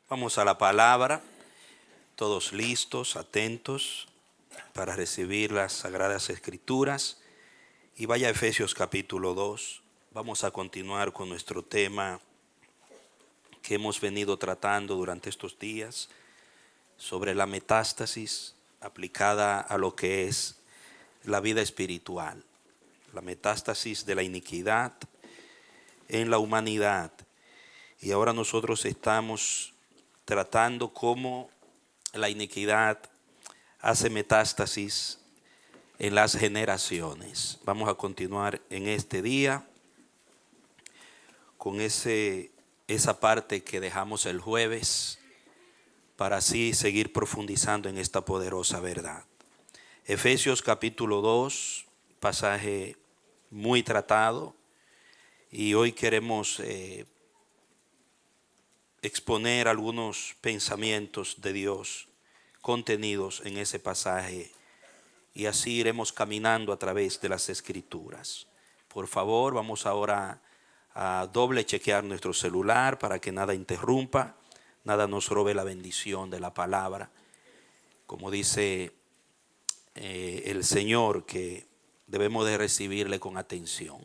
Vamos a la palabra, todos listos, atentos para recibir las Sagradas Escrituras. Y vaya a Efesios capítulo 2. Vamos a continuar con nuestro tema que hemos venido tratando durante estos días sobre la metástasis aplicada a lo que es la vida espiritual. La metástasis de la iniquidad en la humanidad. Y ahora nosotros estamos tratando cómo la iniquidad hace metástasis en las generaciones. Vamos a continuar en este día con esa parte que dejamos el jueves para así seguir profundizando en esta poderosa verdad. Efesios capítulo 2, pasaje muy tratado, y hoy queremos exponer algunos pensamientos de Dios contenidos en ese pasaje, y así iremos caminando a través de las Escrituras. Por favor, vamos ahora a doble chequear nuestro celular para que nada interrumpa, nada nos robe la bendición de la palabra. Como dice el Señor, que debemos de recibirle con atención,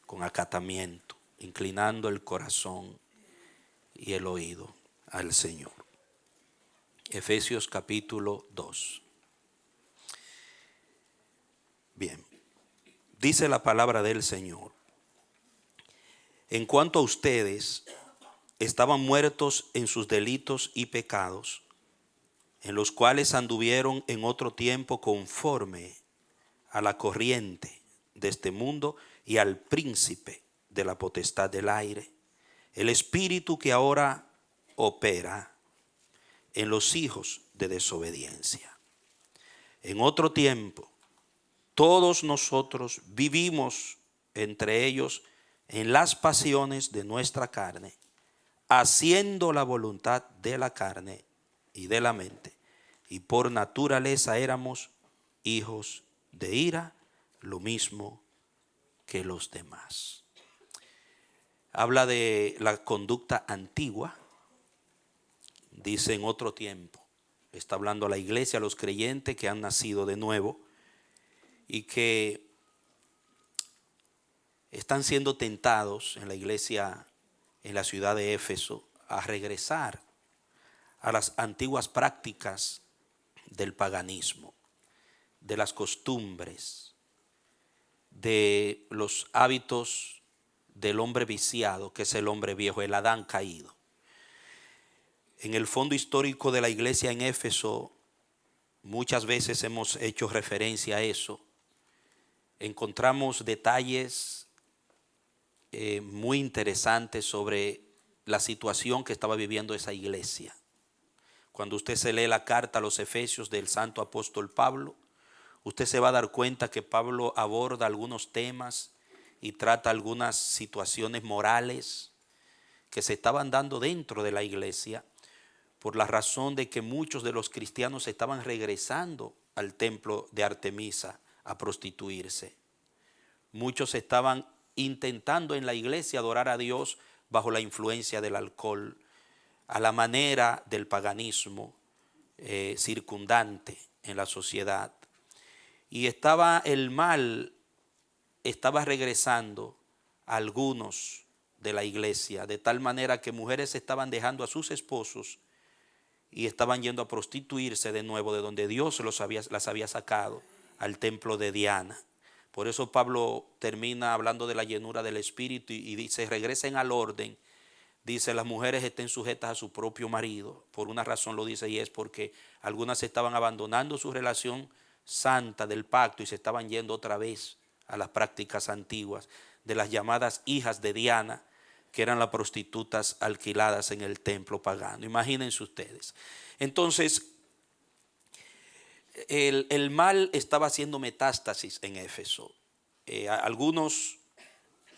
con acatamiento, inclinando el corazón y el oído al Señor. Efesios capítulo 2. Bien, dice la palabra del Señor: en cuanto a ustedes, estaban muertos en sus delitos y pecados, en los cuales anduvieron en otro tiempo conforme a la corriente de este mundo y al príncipe de la potestad del aire, el espíritu que ahora opera en los hijos de desobediencia. En otro tiempo, todos nosotros vivimos entre ellos en las pasiones de nuestra carne, haciendo la voluntad de la carne y de la mente, y por naturaleza éramos hijos de ira, lo mismo que los demás. Habla de la conducta antigua, dice en otro tiempo. Está hablando a la iglesia, a los creyentes que han nacido de nuevo y que están siendo tentados en la iglesia, en la ciudad de Éfeso, a regresar a las antiguas prácticas del paganismo, de las costumbres, de los hábitos del hombre viciado, que es el hombre viejo, el Adán caído. En el fondo histórico de la iglesia en Éfeso, muchas veces hemos hecho referencia a eso. Encontramos detalles muy interesantes sobre la situación que estaba viviendo esa iglesia. Cuando usted se lee la carta a los Efesios del santo apóstol Pablo, usted se va a dar cuenta que Pablo aborda algunos temas y trata algunas situaciones morales que se estaban dando dentro de la iglesia, por la razón de que muchos de los cristianos estaban regresando al templo de Artemisa a prostituirse. Muchos estaban intentando en la iglesia adorar a Dios bajo la influencia del alcohol, a la manera del paganismo circundante en la sociedad. Y el mal estaba regresando a algunos de la iglesia, de tal manera que mujeres estaban dejando a sus esposos y estaban yendo a prostituirse de nuevo de donde Dios las había sacado, al templo de Diana. Por eso Pablo termina hablando de la llenura del Espíritu y dice: regresen al orden. Dice: las mujeres estén sujetas a su propio marido. Por una razón lo dice, y es porque algunas estaban abandonando su relación santa del pacto y se estaban yendo otra vez a las prácticas antiguas de las llamadas hijas de Diana, que eran las prostitutas alquiladas en el templo pagano. Imagínense ustedes. Entonces, el mal estaba haciendo metástasis en Éfeso. Algunos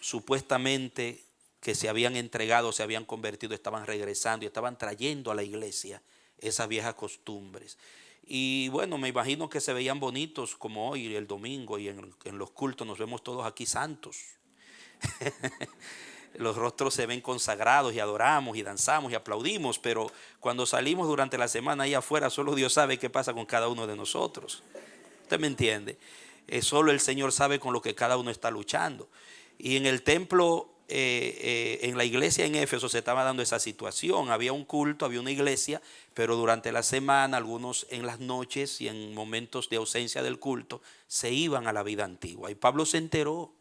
supuestamente que se habían entregado, se habían convertido, estaban regresando y estaban trayendo a la iglesia esas viejas costumbres. Y bueno, me imagino que se veían bonitos, como hoy el domingo y en los cultos nos vemos todos aquí santos. los rostros se ven consagrados y adoramos y danzamos y aplaudimos, pero cuando salimos durante la semana ahí afuera, solo Dios sabe qué pasa con cada uno de nosotros. ¿Usted me entiende? Solo el Señor sabe con lo que cada uno está luchando. Y en el templo, en la iglesia en Éfeso se estaba dando esa situación. Había un culto, había una iglesia, pero durante la semana, algunos en las noches y en momentos de ausencia del culto, se iban a la vida antigua. Y Pablo se enteró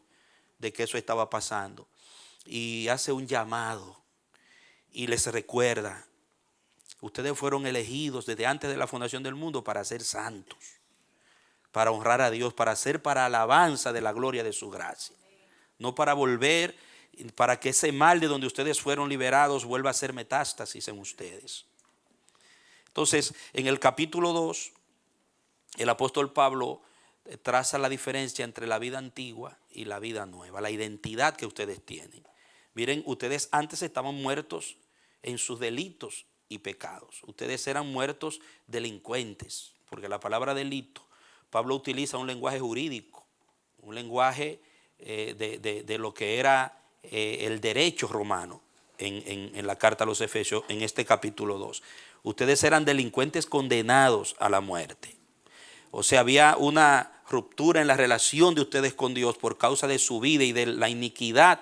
de que eso estaba pasando y hace un llamado y les recuerda: ustedes fueron elegidos desde antes de la fundación del mundo para ser santos, para honrar a Dios, para ser para alabanza de la gloria de su gracia, no para volver, para que ese mal de donde ustedes fueron liberados vuelva a ser metástasis en ustedes. Entonces, en el capítulo 2, el apóstol Pablo traza la diferencia entre la vida antigua y la vida nueva, la identidad que ustedes tienen. Miren, ustedes antes estaban muertos en sus delitos y pecados. Ustedes eran muertos delincuentes, porque la palabra delito, Pablo utiliza un lenguaje jurídico, un lenguaje de lo que era el derecho romano en la carta a los Efesios, en este capítulo 2. Ustedes eran delincuentes condenados a la muerte. O sea, había una ruptura en la relación de ustedes con Dios por causa de su vida y de la iniquidad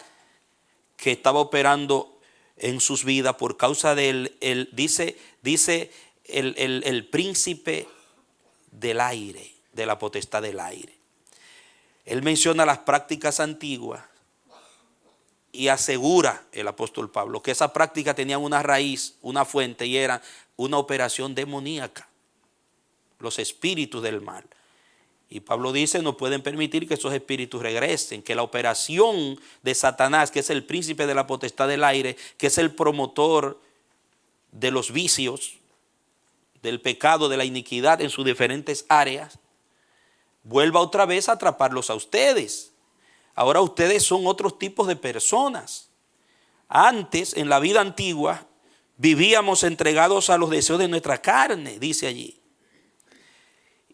que estaba operando en sus vidas por causa del, dice el príncipe del aire, de la potestad del aire. Él menciona las prácticas antiguas y asegura el apóstol Pablo que esas prácticas tenían una raíz, una fuente, y era una operación demoníaca, los espíritus del mal. Y Pablo dice: no pueden permitir que esos espíritus regresen, que la operación de Satanás, que es el príncipe de la potestad del aire, que es el promotor de los vicios, del pecado, de la iniquidad en sus diferentes áreas, vuelva otra vez a atraparlos a ustedes. Ahora ustedes son otros tipos de personas. Antes, en la vida antigua, vivíamos entregados a los deseos de nuestra carne, dice allí.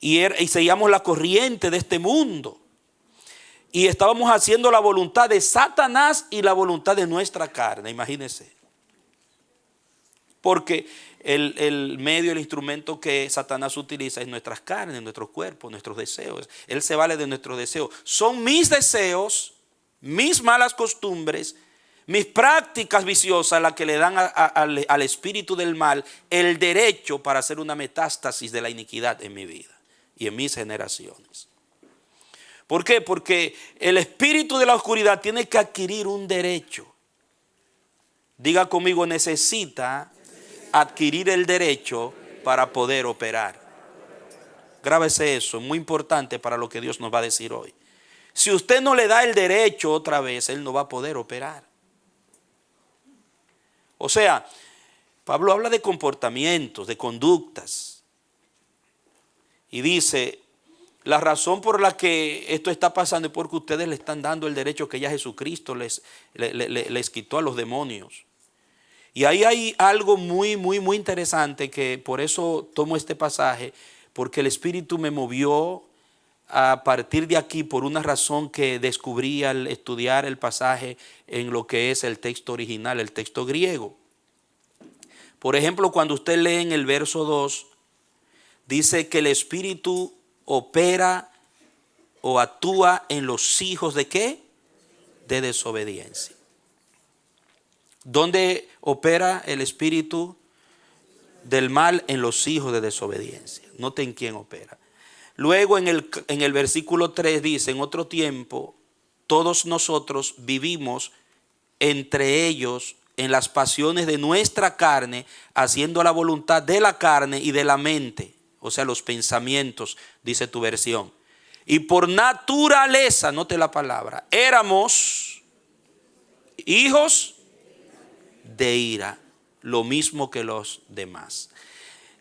Y seguíamos la corriente de este mundo. Y estábamos haciendo la voluntad de Satanás y la voluntad de nuestra carne, imagínense. Porque el medio, el instrumento que Satanás utiliza es nuestras carnes, nuestros cuerpos, nuestros deseos. Él se vale de nuestros deseos. Son mis deseos, mis malas costumbres, mis prácticas viciosas las que le dan al espíritu del mal el derecho para hacer una metástasis de la iniquidad en mi vida y en mis generaciones. ¿Por qué? Porque el espíritu de la oscuridad tiene que adquirir un derecho. Diga conmigo: necesita adquirir el derecho para poder operar. Grábese eso, muy importante para lo que Dios nos va a decir hoy. Si usted no le da el derecho otra vez, Él no va a poder operar. O sea, Pablo habla de comportamientos, de conductas. Y dice: la razón por la que esto está pasando es porque ustedes le están dando el derecho que ya Jesucristo les quitó a los demonios. Y ahí hay algo muy interesante, que por eso tomo este pasaje, porque el Espíritu me movió a partir de aquí por una razón que descubrí al estudiar el pasaje en lo que es el texto original, el texto griego. Por ejemplo, cuando usted lee en el verso 2, dice que el Espíritu opera o actúa en los hijos ¿de qué? De desobediencia. ¿Dónde opera el espíritu del mal? En los hijos de desobediencia. Noten quién opera. Luego en el versículo 3 dice: en otro tiempo todos nosotros vivimos entre ellos en las pasiones de nuestra carne, haciendo la voluntad de la carne y de la mente. O sea, los pensamientos, dice tu versión. Y por naturaleza, note la palabra, éramos hijos de ira, lo mismo que los demás.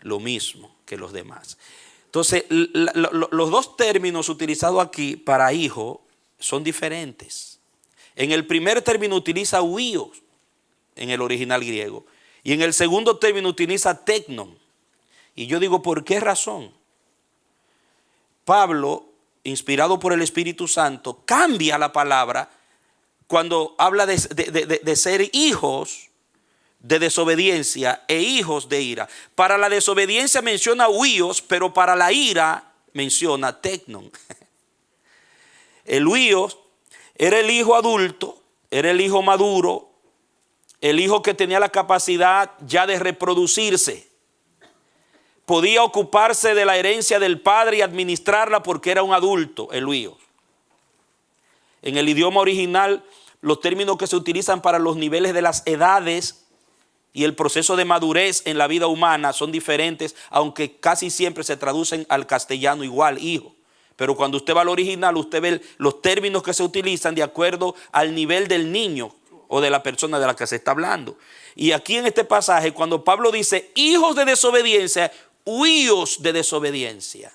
Lo mismo que los demás. Entonces, los dos términos utilizados aquí para hijo son diferentes. En el primer término utiliza huíos en el original griego. Y en el segundo término utiliza teknon. Y yo digo, ¿por qué razón? Pablo, inspirado por el Espíritu Santo, cambia la palabra cuando habla de ser hijos de desobediencia e hijos de ira. Para la desobediencia menciona huíos, pero para la ira menciona tecnon. El huíos era el hijo adulto, era el hijo maduro, el hijo que tenía la capacidad ya de reproducirse. Podía ocuparse de la herencia del padre y administrarla porque era un adulto, el huíos. En el idioma original, los términos que se utilizan para los niveles de las edades y el proceso de madurez en la vida humana son diferentes, aunque casi siempre se traducen al castellano igual, hijo. Pero cuando usted va al original, usted ve los términos que se utilizan de acuerdo al nivel del niño o de la persona de la que se está hablando. Y aquí en este pasaje, cuando Pablo dice hijos de desobediencia, huíos de desobediencia.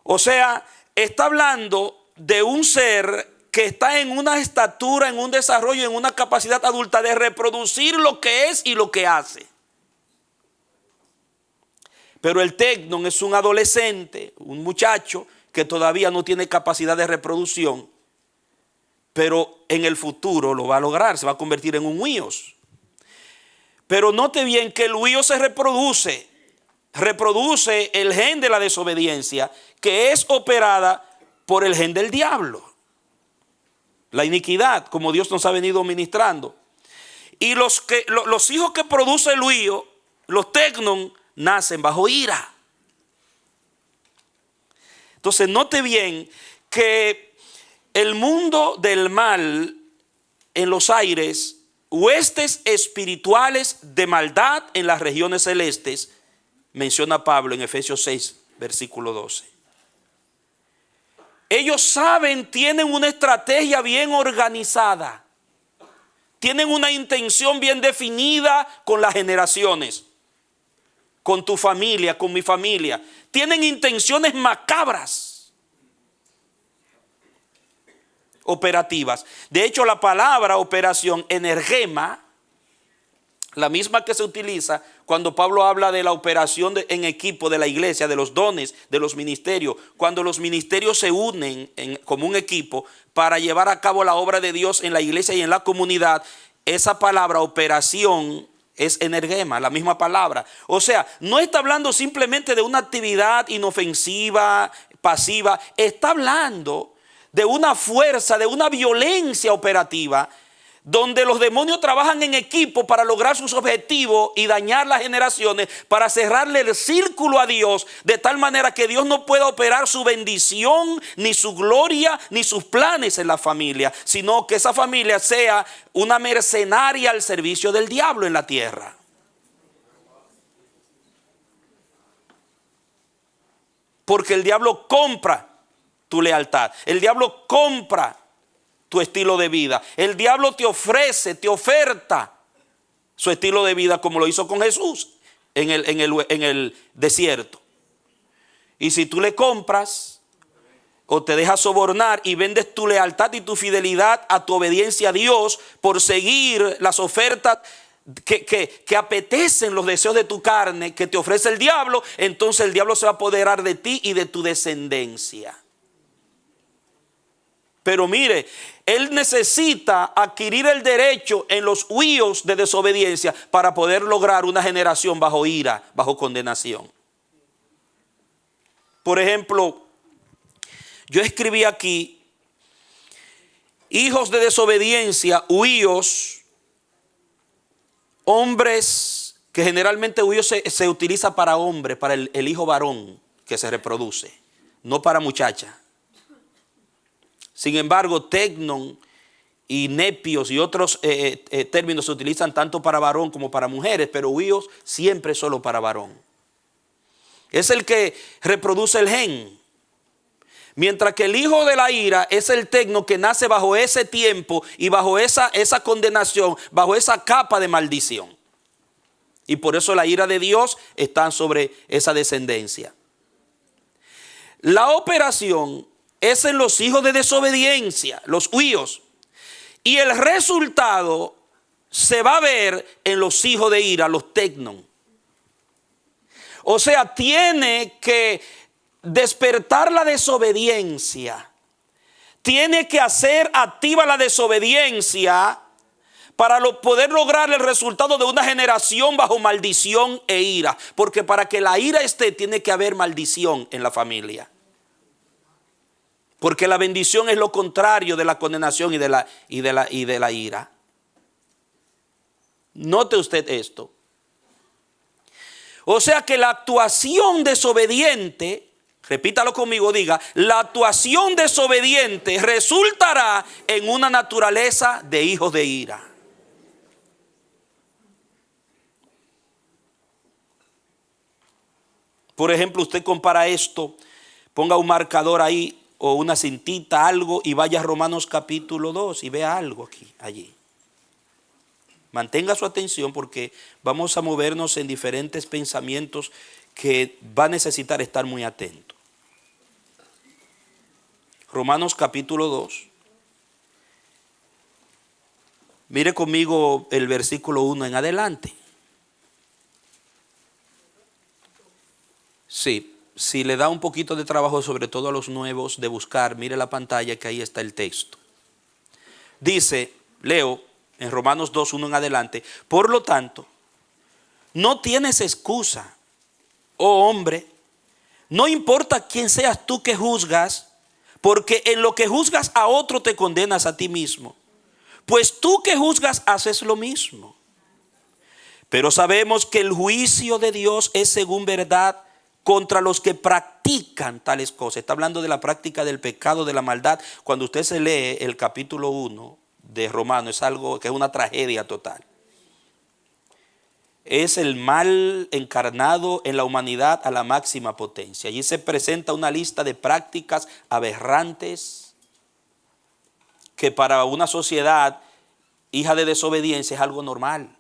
O sea, está hablando de un ser que está en una estatura, en un desarrollo, en una capacidad adulta de reproducir lo que es y lo que hace. Pero el tecnon es un adolescente, un muchacho que todavía no tiene capacidad de reproducción, pero en el futuro lo va a lograr, se va a convertir en un huíos. Pero note bien que el huíos se reproduce el gen de la desobediencia, que es operada por el gen del diablo. La iniquidad, como Dios nos ha venido ministrando. Y los hijos que produce el huío, los tecnon, nacen bajo ira. Entonces note bien que el mundo del mal en los aires, huestes espirituales de maldad en las regiones celestes, menciona Pablo en Efesios 6, versículo 12. Ellos saben, tienen una estrategia bien organizada, tienen una intención bien definida con las generaciones, con tu familia, con mi familia. Tienen intenciones macabras, operativas. De hecho, la palabra operación, energema, la misma que se utiliza cuando Pablo habla de la operación en equipo de la iglesia, de los dones, de los ministerios, cuando los ministerios se unen como un equipo para llevar a cabo la obra de Dios en la iglesia y en la comunidad, esa palabra operación es energema, la misma palabra. O sea, no está hablando simplemente de una actividad inofensiva, pasiva, está hablando de una fuerza, de una violencia operativa, donde los demonios trabajan en equipo para lograr sus objetivos y dañar las generaciones, para cerrarle el círculo a Dios, de tal manera que Dios no pueda operar su bendición, ni su gloria, ni sus planes en la familia, sino que esa familia sea una mercenaria al servicio del diablo en la tierra. Porque el diablo compra tu lealtad, el diablo compra tu estilo de vida. El diablo te ofrece, te oferta su estilo de vida, como lo hizo con Jesús en el desierto. Y si tú le compras o te dejas sobornar y vendes tu lealtad y tu fidelidad a tu obediencia a Dios por seguir las ofertas que apetecen los deseos de tu carne, que te ofrece el diablo, entonces el diablo se va a apoderar de ti y de tu descendencia. Pero mire, él necesita adquirir el derecho en los huíos de desobediencia para poder lograr una generación bajo ira, bajo condenación. Por ejemplo, yo escribí aquí, hijos de desobediencia, huíos, hombres, que generalmente huíos se utiliza para hombre, para el hijo varón que se reproduce, no para muchacha. Sin embargo, tecnon y nepios y otros términos se utilizan tanto para varón como para mujeres, pero huíos siempre solo para varón. Es el que reproduce el gen. Mientras que el hijo de la ira es el tecno que nace bajo ese tiempo y bajo esa condenación, bajo esa capa de maldición. Y por eso la ira de Dios está sobre esa descendencia. La operación es en los hijos de desobediencia, los huíos. Y el resultado se va a ver en los hijos de ira, los tecnon. O sea, tiene que despertar la desobediencia. tiene que hacer activa la desobediencia para poder lograr el resultado de una generación bajo maldición e ira. Porque para que la ira esté, tiene que haber maldición en la familia. Porque la bendición es lo contrario de la condenación y de la ira. Note usted esto. O sea que la actuación desobediente, repítalo conmigo, diga, la actuación desobediente resultará en una naturaleza de hijos de ira. Por ejemplo, usted compara esto, ponga un marcador ahí o una cintita, algo, y vaya a Romanos capítulo 2 y vea algo allí. Mantenga su atención porque vamos a movernos en diferentes pensamientos que va a necesitar estar muy atento. Romanos capítulo 2. Mire conmigo el versículo 1 en adelante. Sí, si le da un poquito de trabajo, sobre todo a los nuevos, de buscar, mire la pantalla que ahí está el texto. Dice, leo en Romanos 2, 1 en adelante, por lo tanto, no tienes excusa, oh hombre, no importa quién seas tú que juzgas, porque en lo que juzgas a otro te condenas a ti mismo, pues tú que juzgas haces lo mismo. Pero sabemos que el juicio de Dios es según verdad contra los que practican tales cosas. Está hablando de la práctica del pecado, de la maldad. Cuando usted se lee el capítulo 1 de Romanos, es algo que es una tragedia total. Es el mal encarnado en la humanidad a la máxima potencia. Allí se presenta una lista de prácticas aberrantes que para una sociedad hija de desobediencia es algo normal.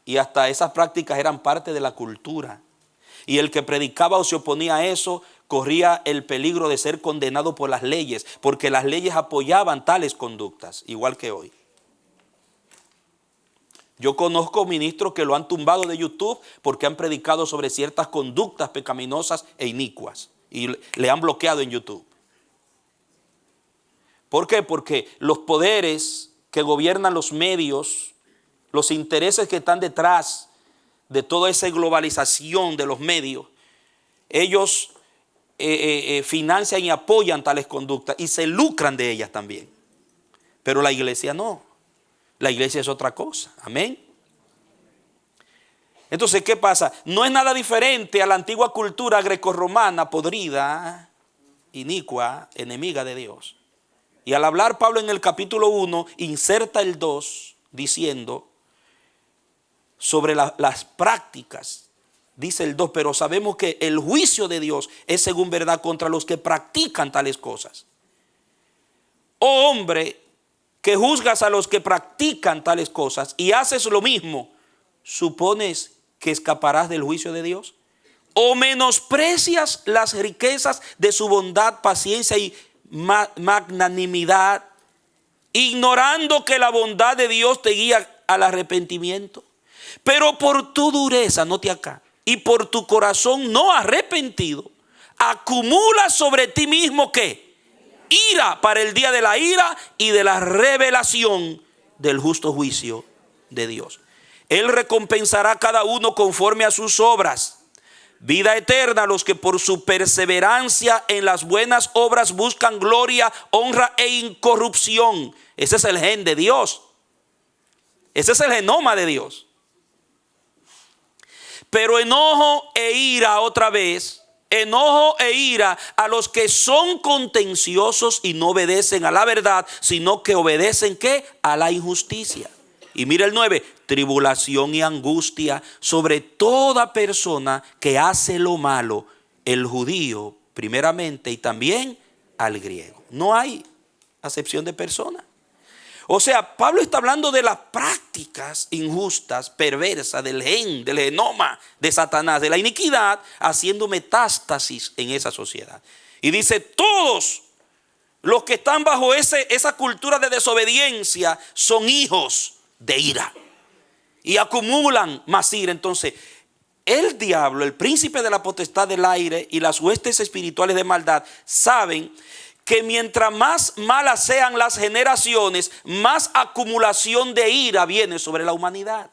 Y hasta esas prácticas eran parte de la cultura. Y el que predicaba o se oponía a eso corría el peligro de ser condenado por las leyes, porque las leyes apoyaban tales conductas, igual que hoy. Yo conozco ministros que lo han tumbado de YouTube porque han predicado sobre ciertas conductas pecaminosas e inicuas y le han bloqueado en YouTube. ¿Por qué? Porque los poderes que gobiernan los medios, los intereses que están detrás de toda esa globalización de los medios, ellos financian y apoyan tales conductas y se lucran de ellas también. Pero la iglesia no. La iglesia es otra cosa. Amén. Entonces, ¿qué pasa? No es nada diferente a la antigua cultura grecorromana podrida, inicua, enemiga de Dios. Y al hablar Pablo en el capítulo 1, inserta el 2 diciendo sobre las prácticas. Dice el 2, pero sabemos que el juicio de Dios es según verdad contra los que practican tales cosas. Oh hombre, que juzgas a los que practican tales cosas y haces lo mismo, ¿supones que escaparás del juicio de Dios? ¿O menosprecias las riquezas de su bondad, paciencia y magnanimidad, ignorando que la bondad de Dios te guía al arrepentimiento? Pero por tu dureza, note acá, y por tu corazón no arrepentido, acumulas sobre ti mismo ¿qué? Ira para el día de la ira y de la revelación del justo juicio de Dios. Él recompensará a cada uno conforme a sus obras. Vida eterna a los que por su perseverancia en las buenas obras buscan gloria, honra e incorrupción. Ese es el gen de Dios. Ese es el genoma de Dios. Pero enojo e ira otra vez. Enojo e ira a los que son contenciosos y no obedecen a la verdad, sino que obedecen ¿qué? A la injusticia. Y mira el 9, tribulación y angustia sobre toda persona que hace lo malo, el judío primeramente y también al griego. No hay acepción de persona. O sea, Pablo está hablando de las prácticas injustas, perversas, del genoma de Satanás, de la iniquidad, haciendo metástasis en esa sociedad. Y dice, todos los que están bajo esa cultura de desobediencia son hijos de ira y acumulan más ira. Entonces, el diablo, el príncipe de la potestad del aire y las huestes espirituales de maldad saben que mientras más malas sean las generaciones, más acumulación de ira viene sobre la humanidad.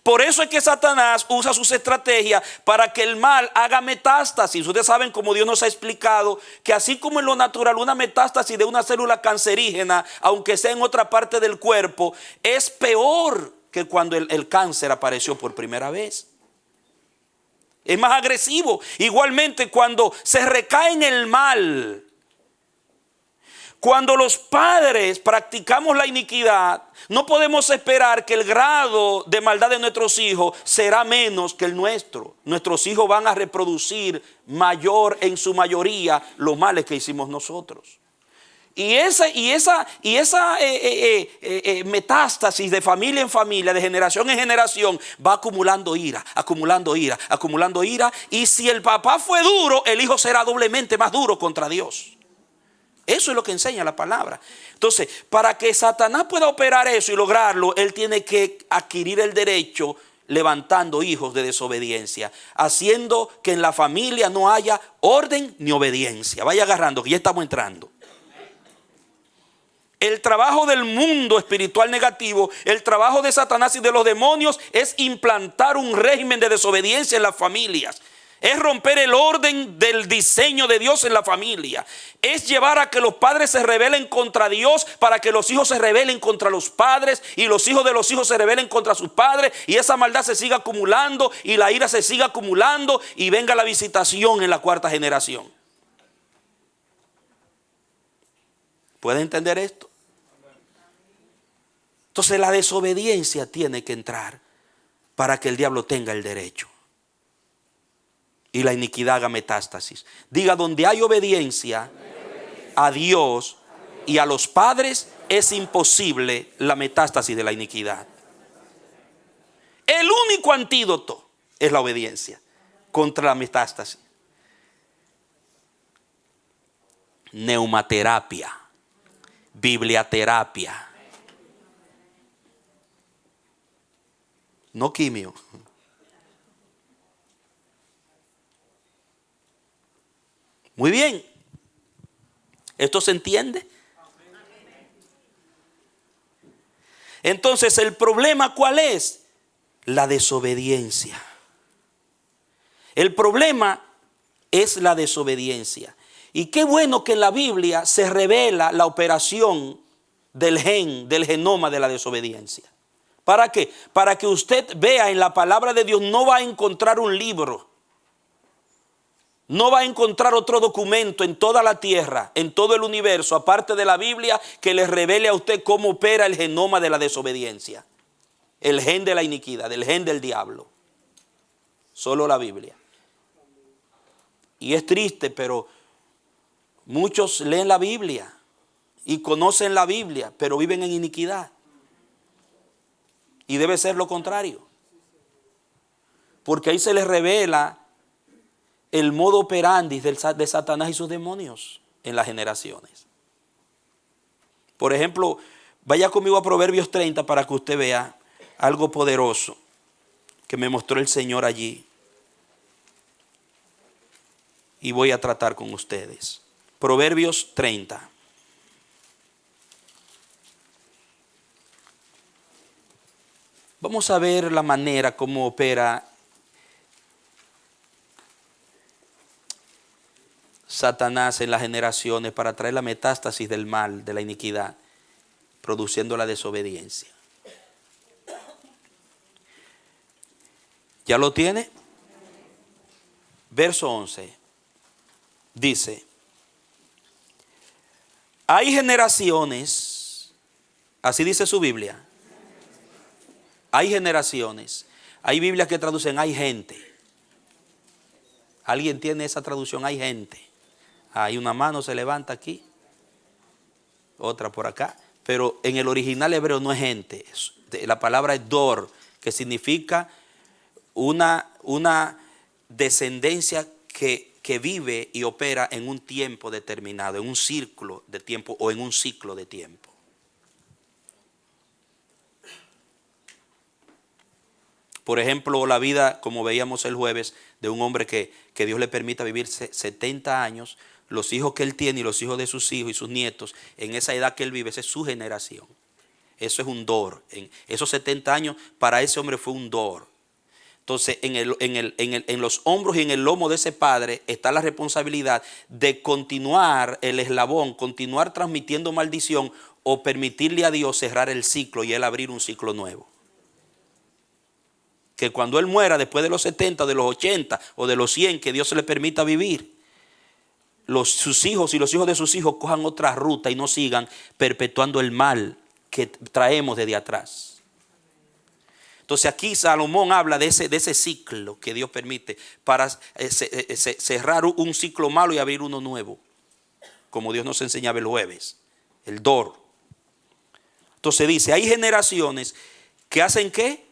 Por eso es que Satanás usa sus estrategias para que el mal haga metástasis. Ustedes saben, como Dios nos ha explicado, que así como en lo natural una metástasis de una célula cancerígena, aunque sea en otra parte del cuerpo, es peor que cuando el cáncer apareció por primera vez. Es más agresivo. Igualmente, cuando se recae en el mal, cuando los padres practicamos la iniquidad, no podemos esperar que el grado de maldad de nuestros hijos será menos que el nuestro. Nuestros hijos van a reproducir en su mayoría los males que hicimos nosotros. Y esa metástasis de familia en familia, de generación en generación, va acumulando ira, acumulando ira, acumulando ira. Y si el papá fue duro, el hijo será doblemente más duro contra Dios. Eso es lo que enseña la palabra. Entonces, para que Satanás pueda operar eso y lograrlo, él tiene que adquirir el derecho levantando hijos de desobediencia, haciendo que en la familia no haya orden ni obediencia. Vaya agarrando, que ya estamos entrando. El trabajo del mundo espiritual negativo, el trabajo de Satanás y de los demonios es implantar un régimen de desobediencia en las familias. Es romper el orden del diseño de Dios en la familia. Es llevar a que los padres se rebelen contra Dios para que los hijos se rebelen contra los padres y los hijos de los hijos se rebelen contra sus padres y esa maldad se siga acumulando y la ira se siga acumulando y venga la visitación en la cuarta generación. ¿Puede entender esto? Entonces la desobediencia tiene que entrar para que el diablo tenga el derecho. Y la iniquidad haga metástasis. Diga, donde hay obediencia a Dios y a los padres, es imposible la metástasis de la iniquidad. El único antídoto es la obediencia contra la metástasis. Neumaterapia, bibliaterapia. No quimio. Muy bien. ¿Esto se entiende? Entonces, ¿el problema cuál es? La desobediencia. El problema es la desobediencia. Y qué bueno que en la Biblia se revela la operación del genoma de la desobediencia. ¿Para qué? Para que usted vea en la palabra de Dios, no va a encontrar un libro, no va a encontrar otro documento en toda la tierra, en todo el universo, aparte de la Biblia, que le revele a usted cómo opera el genoma de la desobediencia, el gen de la iniquidad, el gen del diablo. Solo la Biblia. Y es triste, pero muchos leen la Biblia y conocen la Biblia, pero viven en iniquidad. Y debe ser lo contrario. Porque ahí se les revela el modo operandi de Satanás y sus demonios en las generaciones. Por ejemplo, vaya conmigo a Proverbios 30 para que usted vea algo poderoso que me mostró el Señor allí. Y voy a tratar con ustedes. Proverbios 30. Vamos a ver la manera como opera Satanás en las generaciones para traer la metástasis del mal, de la iniquidad, produciendo la desobediencia. ¿Ya lo tiene? Verso 11. Dice, hay generaciones, así dice su Biblia, hay generaciones, hay Biblias que traducen hay gente. ¿Alguien tiene esa traducción? Hay gente. Hay una mano se levanta aquí, otra por acá, pero en el original hebreo no es gente, la palabra es dor, que significa una descendencia que vive y opera en un tiempo determinado, en un círculo de tiempo o en un ciclo de tiempo. Por ejemplo, la vida, como veíamos el jueves, de un hombre que Dios le permita vivir 70 años, los hijos que él tiene y los hijos de sus hijos y sus nietos, en esa edad que él vive, esa es su generación. Eso es un dor. En esos 70 años, para ese hombre fue un dor. Entonces, en los hombros y en el lomo de ese padre está la responsabilidad de continuar el eslabón, continuar transmitiendo maldición o permitirle a Dios cerrar el ciclo y él abrir un ciclo nuevo. Que cuando él muera, después de los 70, de los 80 o de los 100, que Dios se le permita vivir, sus hijos y los hijos de sus hijos cojan otra ruta y no sigan perpetuando el mal que traemos desde atrás. Entonces aquí Salomón habla de ese ciclo que Dios permite para cerrar un ciclo malo y abrir uno nuevo, como Dios nos enseñaba el jueves, el dor. Entonces dice, hay generaciones que hacen ¿qué?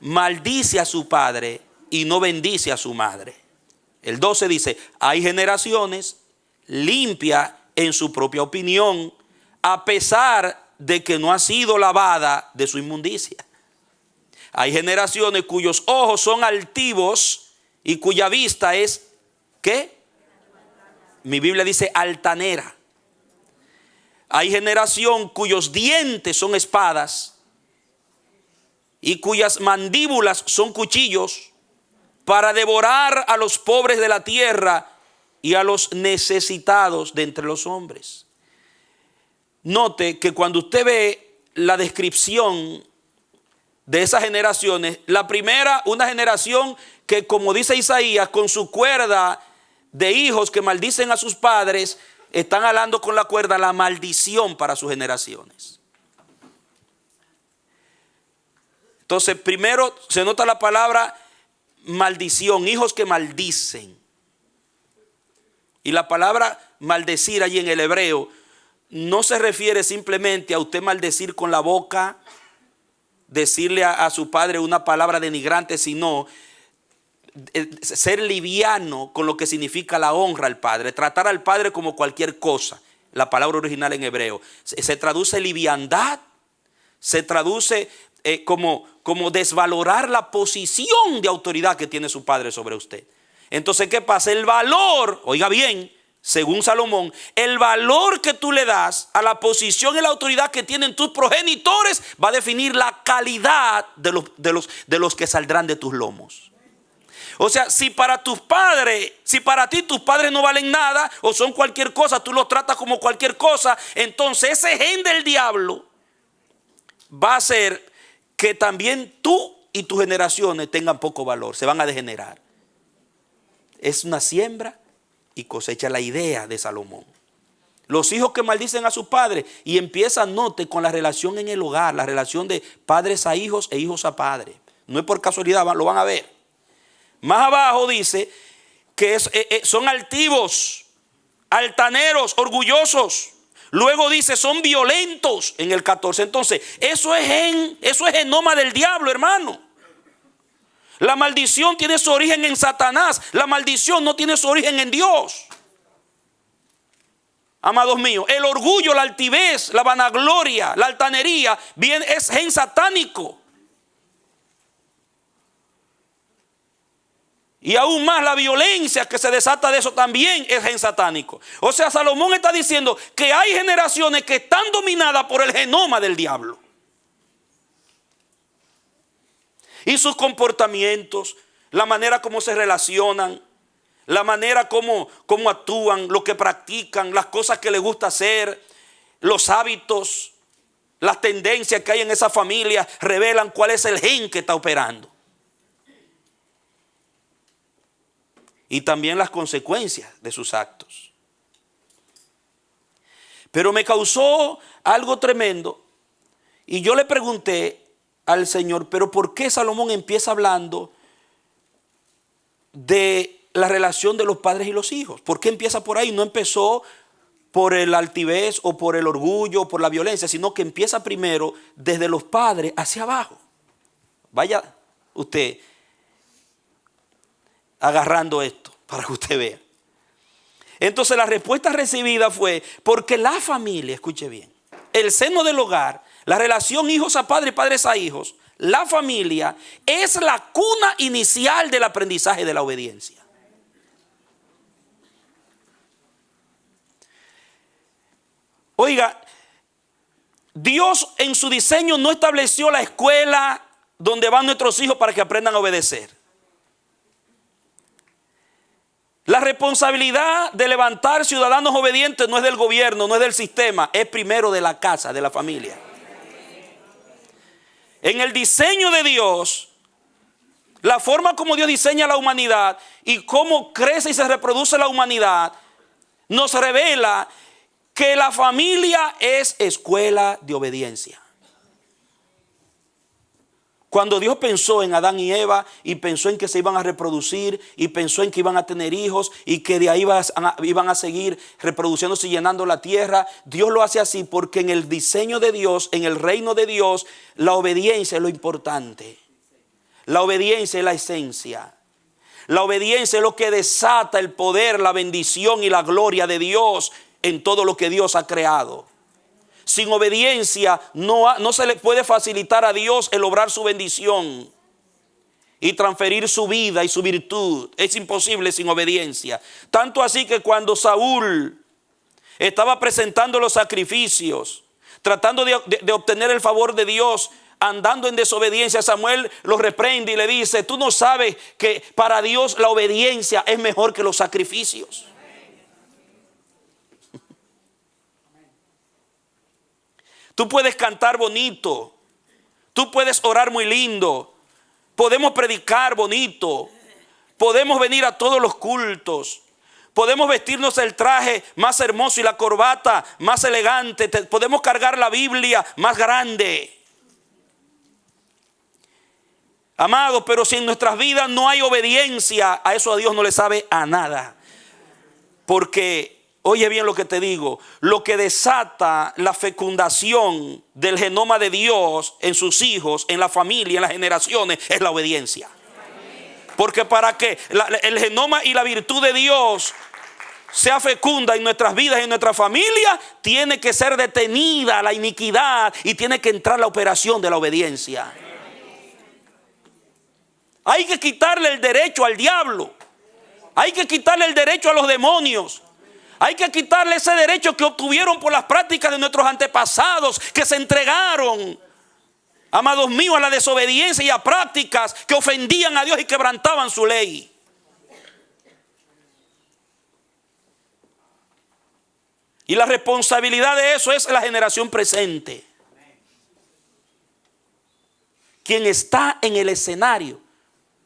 Maldice a su padre y no bendice a su madre. El 12 dice, hay generaciones limpia en su propia opinión, a pesar de que no ha sido lavada de su inmundicia. Hay generaciones cuyos ojos son altivos y cuya vista es, ¿qué? Mi Biblia dice altanera. Hay generación cuyos dientes son espadas y cuyas mandíbulas son cuchillos para devorar a los pobres de la tierra y a los necesitados de entre los hombres. Note que cuando usted ve la descripción de esas generaciones, la primera, una generación que, como dice Isaías, con su cuerda de hijos que maldicen a sus padres, están jalando con la cuerda la maldición para sus generaciones. Entonces, primero se nota la palabra maldición, hijos que maldicen. Y la palabra maldecir allí en el hebreo no se refiere simplemente a usted maldecir con la boca, decirle a su padre una palabra denigrante, sino ser liviano con lo que significa la honra al padre, tratar al padre como cualquier cosa. La palabra original en hebreo se traduce liviandad, se traduce como desvalorar la posición de autoridad que tiene su padre sobre usted. Entonces, ¿qué pasa? El valor, oiga bien, según Salomón, el valor que tú le das a la posición y la autoridad que tienen tus progenitores va a definir la calidad de los que saldrán de tus lomos. O sea, si para ti tus padres no valen nada o son cualquier cosa, tú los tratas como cualquier cosa, entonces ese gen del diablo va a hacer que también tú y tus generaciones tengan poco valor, se van a degenerar. Es una siembra y cosecha la idea de Salomón. Los hijos que maldicen a sus padres, y empieza, note, con la relación en el hogar, la relación de padres a hijos e hijos a padres. No es por casualidad, lo van a ver. Más abajo dice que son altivos, altaneros, orgullosos. Luego dice son violentos en el 14. Entonces, eso es genoma del diablo, hermano. La maldición tiene su origen en Satanás. La maldición no tiene su origen en Dios. Amados míos, el orgullo, la altivez, la vanagloria, la altanería, es gen satánico. Y aún más la violencia que se desata de eso también es gen satánico. O sea, Salomón está diciendo que hay generaciones que están dominadas por el genoma del diablo. Y sus comportamientos, la manera como se relacionan, la manera como actúan, lo que practican, las cosas que les gusta hacer, los hábitos, las tendencias que hay en esa familia revelan cuál es el gen que está operando. Y también las consecuencias de sus actos. Pero me causó algo tremendo. Y yo le pregunté al Señor, pero ¿por qué Salomón empieza hablando de la relación de los padres y los hijos? ¿Por qué empieza por ahí? No empezó por el altivez o por el orgullo o por la violencia, sino que empieza primero desde los padres hacia abajo. Vaya usted agarrando esto para que usted vea. Entonces la respuesta recibida fue porque la familia, escuche bien, el seno del hogar, la relación hijos a padres y padres a hijos, la familia es la cuna inicial del aprendizaje de la obediencia. Oiga, Dios en su diseño no estableció la escuela donde van nuestros hijos para que aprendan a obedecer. La responsabilidad de levantar ciudadanos obedientes no es del gobierno, no es del sistema, es primero de la casa, de la familia. En el diseño de Dios, la forma como Dios diseña la humanidad y cómo crece y se reproduce la humanidad, nos revela que la familia es escuela de obediencia. Cuando Dios pensó en Adán y Eva y pensó en que se iban a reproducir y pensó en que iban a tener hijos y que de ahí iban a seguir reproduciéndose y llenando la tierra, Dios lo hace así porque en el diseño de Dios, en el reino de Dios, la obediencia es lo importante. La obediencia es la esencia. La obediencia es lo que desata el poder, la bendición y la gloria de Dios en todo lo que Dios ha creado. Sin obediencia no se le puede facilitar a Dios el obrar su bendición y transferir su vida y su virtud. Es imposible sin obediencia. Tanto así que cuando Saúl estaba presentando los sacrificios, tratando de obtener el favor de Dios, andando en desobediencia, Samuel lo reprende y le dice: tú no sabes que para Dios la obediencia es mejor que los sacrificios. Tú puedes cantar bonito, tú puedes orar muy lindo, podemos predicar bonito, podemos venir a todos los cultos, podemos vestirnos el traje más hermoso y la corbata más elegante, podemos cargar la Biblia más grande. Amados, pero si en nuestras vidas no hay obediencia, a eso a Dios no le sabe a nada. Porque oye bien lo que te digo, lo que desata la fecundación del genoma de Dios en sus hijos, en la familia, en las generaciones, es la obediencia. Porque para que el genoma y la virtud de Dios sea fecunda en nuestras vidas y en nuestra familia, tiene que ser detenida la iniquidad y tiene que entrar la operación de la obediencia. Hay que quitarle el derecho al diablo, hay que quitarle el derecho a los demonios. Hay que quitarle ese derecho que obtuvieron por las prácticas de nuestros antepasados, que se entregaron, amados míos, a la desobediencia y a prácticas que ofendían a Dios y quebrantaban su ley. Y la responsabilidad de eso es la generación presente. Quien está en el escenario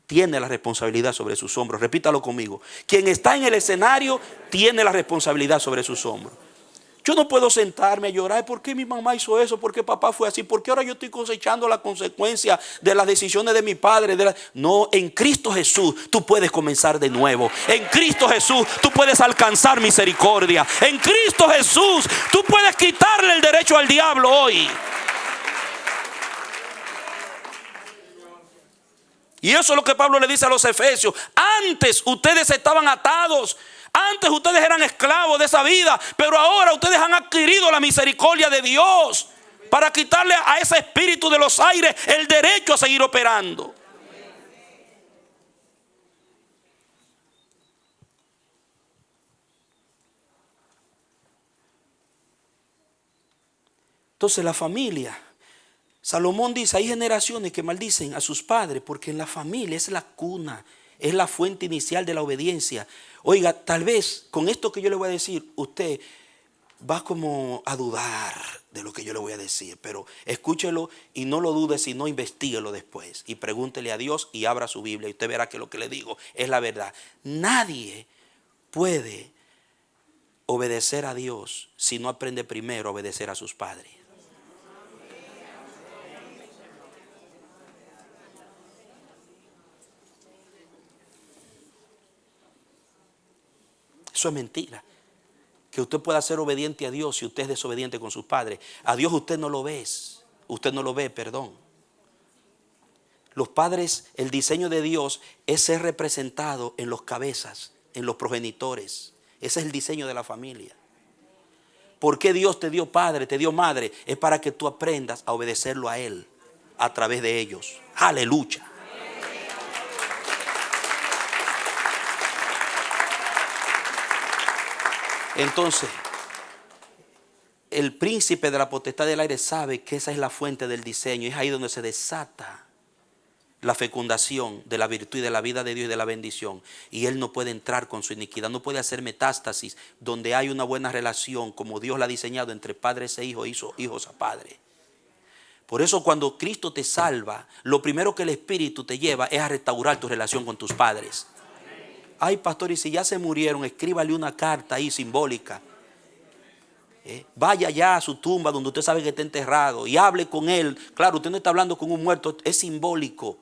tiene la responsabilidad sobre sus hombros. Repítalo conmigo. Quien está en el escenario tiene la responsabilidad sobre sus hombros. Yo no puedo sentarme a llorar. ¿Por qué mi mamá hizo eso? ¿Por qué papá fue así? ¿Por qué ahora yo estoy cosechando la consecuencia de las decisiones de mi padre? No, en Cristo Jesús tú puedes comenzar de nuevo. En Cristo Jesús tú puedes alcanzar misericordia. En Cristo Jesús tú puedes quitarle el derecho al diablo hoy. Y eso es lo que Pablo le dice a los efesios. Antes ustedes estaban atados. Antes ustedes eran esclavos de esa vida. Pero ahora ustedes han adquirido la misericordia de Dios para quitarle a ese espíritu de los aires el derecho a seguir operando. Entonces la familia, Salomón dice, hay generaciones que maldicen a sus padres porque en la familia es la cuna, es la fuente inicial de la obediencia. Oiga, tal vez con esto que yo le voy a decir, usted va como a dudar de lo que yo le voy a decir, pero escúchelo y no lo dude, sino investíguelo después y pregúntele a Dios y abra su Biblia y usted verá que lo que le digo es la verdad. Nadie puede obedecer a Dios si no aprende primero a obedecer a sus padres. Eso es mentira. Que usted pueda ser obediente a Dios si usted es desobediente con sus padres. A Dios usted no lo ve. Usted no lo ve, perdón. Los padres, el diseño de Dios es ser representado en los cabezas, en los progenitores. Ese es el diseño de la familia. ¿Por qué Dios te dio padre, te dio madre? Es para que tú aprendas a obedecerlo a Él. a través de ellos. Aleluya. Entonces, el príncipe de la potestad del aire sabe que esa es la fuente del diseño. Es ahí donde se desata la fecundación de la virtud y de la vida de Dios y de la bendición. Y él no puede entrar con su iniquidad, no puede hacer metástasis donde hay una buena relación como Dios la ha diseñado entre padres e hijos, hijos a padres. Por eso cuando Cristo te salva, lo primero que el Espíritu te lleva es a restaurar tu relación con tus padres. Ay, pastor, y si ya se murieron, escríbale una carta ahí simbólica. Vaya ya a su tumba donde usted sabe que está enterrado y hable con él. Claro, usted no está hablando con un muerto, es simbólico.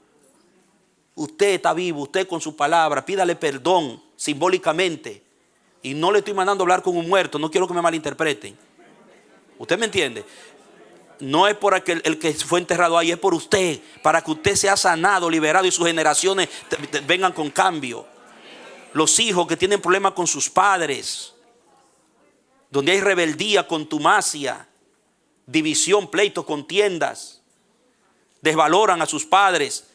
Usted está vivo, usted con su palabra, pídale perdón simbólicamente. Y no le estoy mandando a hablar con un muerto, no quiero que me malinterpreten. ¿Usted me entiende? No es por el que fue enterrado ahí, es por usted, para que usted sea sanado, liberado y sus generaciones vengan con cambio. Los hijos que tienen problemas con sus padres, donde hay rebeldía, contumacia, división, pleitos, contiendas, desvaloran a sus padres.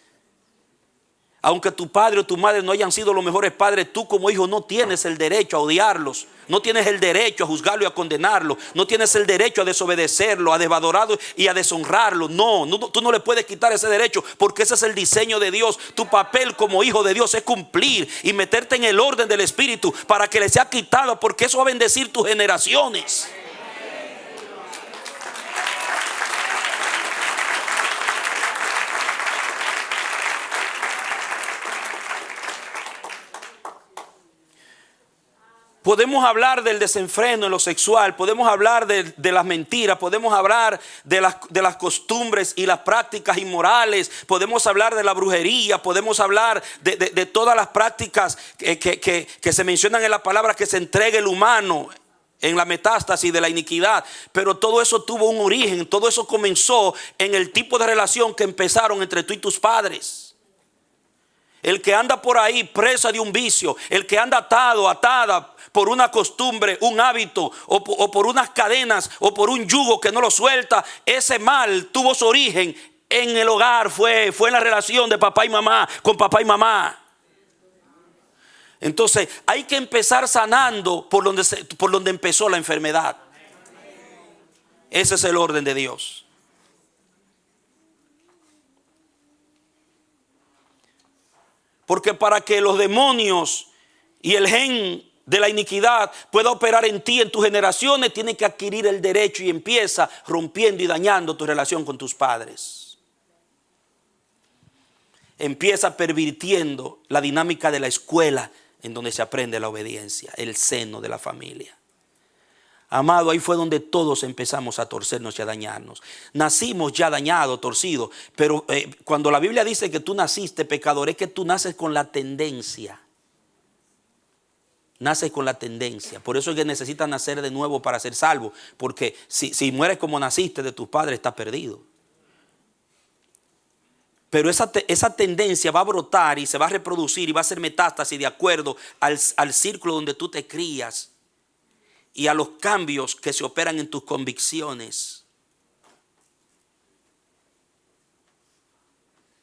Aunque tu padre o tu madre no hayan sido los mejores padres, tú como hijo no tienes el derecho a odiarlos, no tienes el derecho a juzgarlo y a condenarlo, no tienes el derecho a desobedecerlo, a desvalorarlo y a deshonrarlo. No, tú no le puedes quitar ese derecho, porque ese es el diseño de Dios. Tu papel como hijo de Dios es cumplir y meterte en el orden del Espíritu para que le sea quitado, porque eso va a bendecir tus generaciones. Podemos hablar del desenfreno en lo sexual, podemos hablar de las mentiras, podemos hablar de las costumbres y las prácticas inmorales, podemos hablar de la brujería, podemos hablar de todas las prácticas que se mencionan en la palabra que se entrega el humano en la metástasis de la iniquidad. Pero todo eso tuvo un origen, todo eso comenzó en el tipo de relación que empezaron entre tú y tus padres. El que anda por ahí presa de un vicio, el que anda atado, atada por una costumbre, un hábito o por unas cadenas o por un yugo que no lo suelta, ese mal tuvo su origen en el hogar, fue en la relación de papá y mamá, con papá y mamá. Entonces hay que empezar sanando por donde empezó la enfermedad. Ese es el orden de Dios. Porque para que los demonios y el gen de la iniquidad pueda operar en ti, en tus generaciones, tiene que adquirir el derecho y empieza rompiendo y dañando tu relación con tus padres. Empieza pervirtiendo la dinámica de la escuela en donde se aprende la obediencia, el seno de la familia. Amado, ahí fue donde todos empezamos a torcernos y a dañarnos. Nacimos ya dañados, torcidos, pero cuando la Biblia dice que tú naciste pecador, es que tú naces con la tendencia. Naces con la tendencia. Por eso es que necesitas nacer de nuevo para ser salvo. Porque si mueres como naciste de tus padres, estás perdido. Pero esa tendencia va a brotar y se va a reproducir y va a ser metástasis de acuerdo al círculo donde tú te crías y a los cambios que se operan en tus convicciones.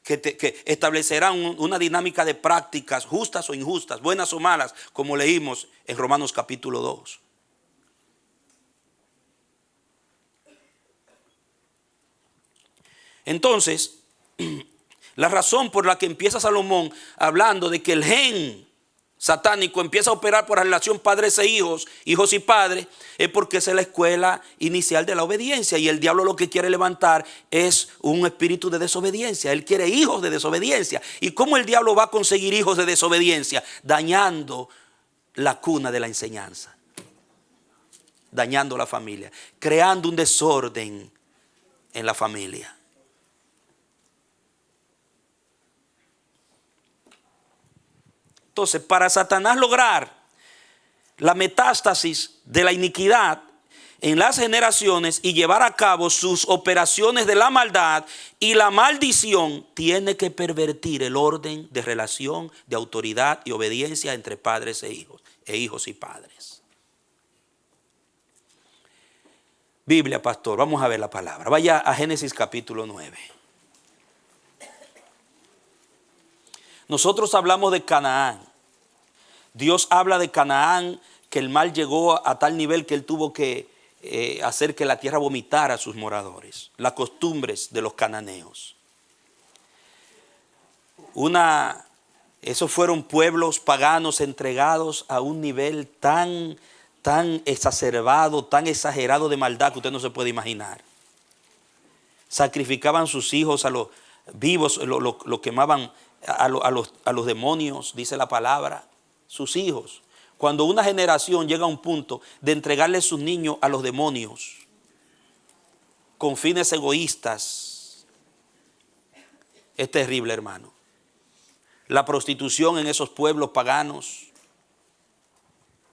Que establecerán una dinámica de prácticas justas o injustas, buenas o malas, como leímos en Romanos capítulo 2. Entonces, la razón por la que empieza Salomón hablando de que el gen satánico empieza a operar por la relación padres e hijos, hijos y padres, es porque esa es la escuela inicial de la obediencia, y el diablo lo que quiere levantar es un espíritu de desobediencia. Él quiere hijos de desobediencia. ¿Y cómo el diablo va a conseguir hijos de desobediencia? Dañando la cuna de la enseñanza, dañando la familia, creando un desorden en la familia. Entonces, para Satanás lograr la metástasis de la iniquidad en las generaciones y llevar a cabo sus operaciones de la maldad y la maldición, tiene que pervertir el orden de relación, de autoridad y obediencia entre padres e hijos y padres. Biblia, pastor, vamos a ver la palabra. Vaya a Génesis capítulo 9. Nosotros hablamos de Canaán. Dios habla de Canaán, que el mal llegó a tal nivel que él tuvo que hacer que la tierra vomitara a sus moradores. Las costumbres de los cananeos. Esos fueron pueblos paganos entregados a un nivel tan exacerbado, tan exagerado de maldad que usted no se puede imaginar. Sacrificaban sus hijos a los vivos, lo quemaban a los demonios, dice la palabra, sus hijos. Cuando una generación llega a un punto de entregarle sus niños a los demonios con fines egoístas, es terrible, hermano. La prostitución en esos pueblos paganos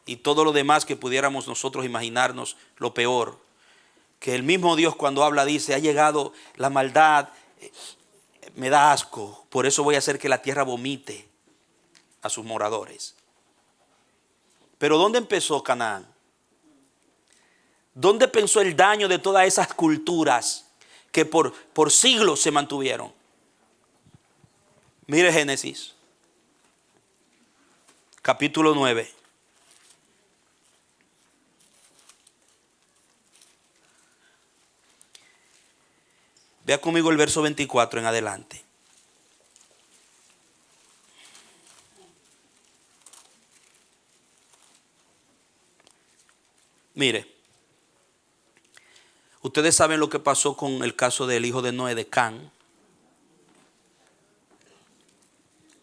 y todo lo demás que pudiéramos nosotros imaginarnos, lo peor. Que el mismo Dios cuando habla dice, ha llegado la maldad, me da asco, por eso voy a hacer que la tierra vomite a sus moradores. Pero ¿dónde empezó Canaán? ¿Dónde pensó el daño de todas esas culturas que por siglos se mantuvieron? Mire Génesis, capítulo 9. Vea conmigo el verso 24 en adelante. Mire, ustedes saben lo que pasó con el caso del hijo de Noé, de Can.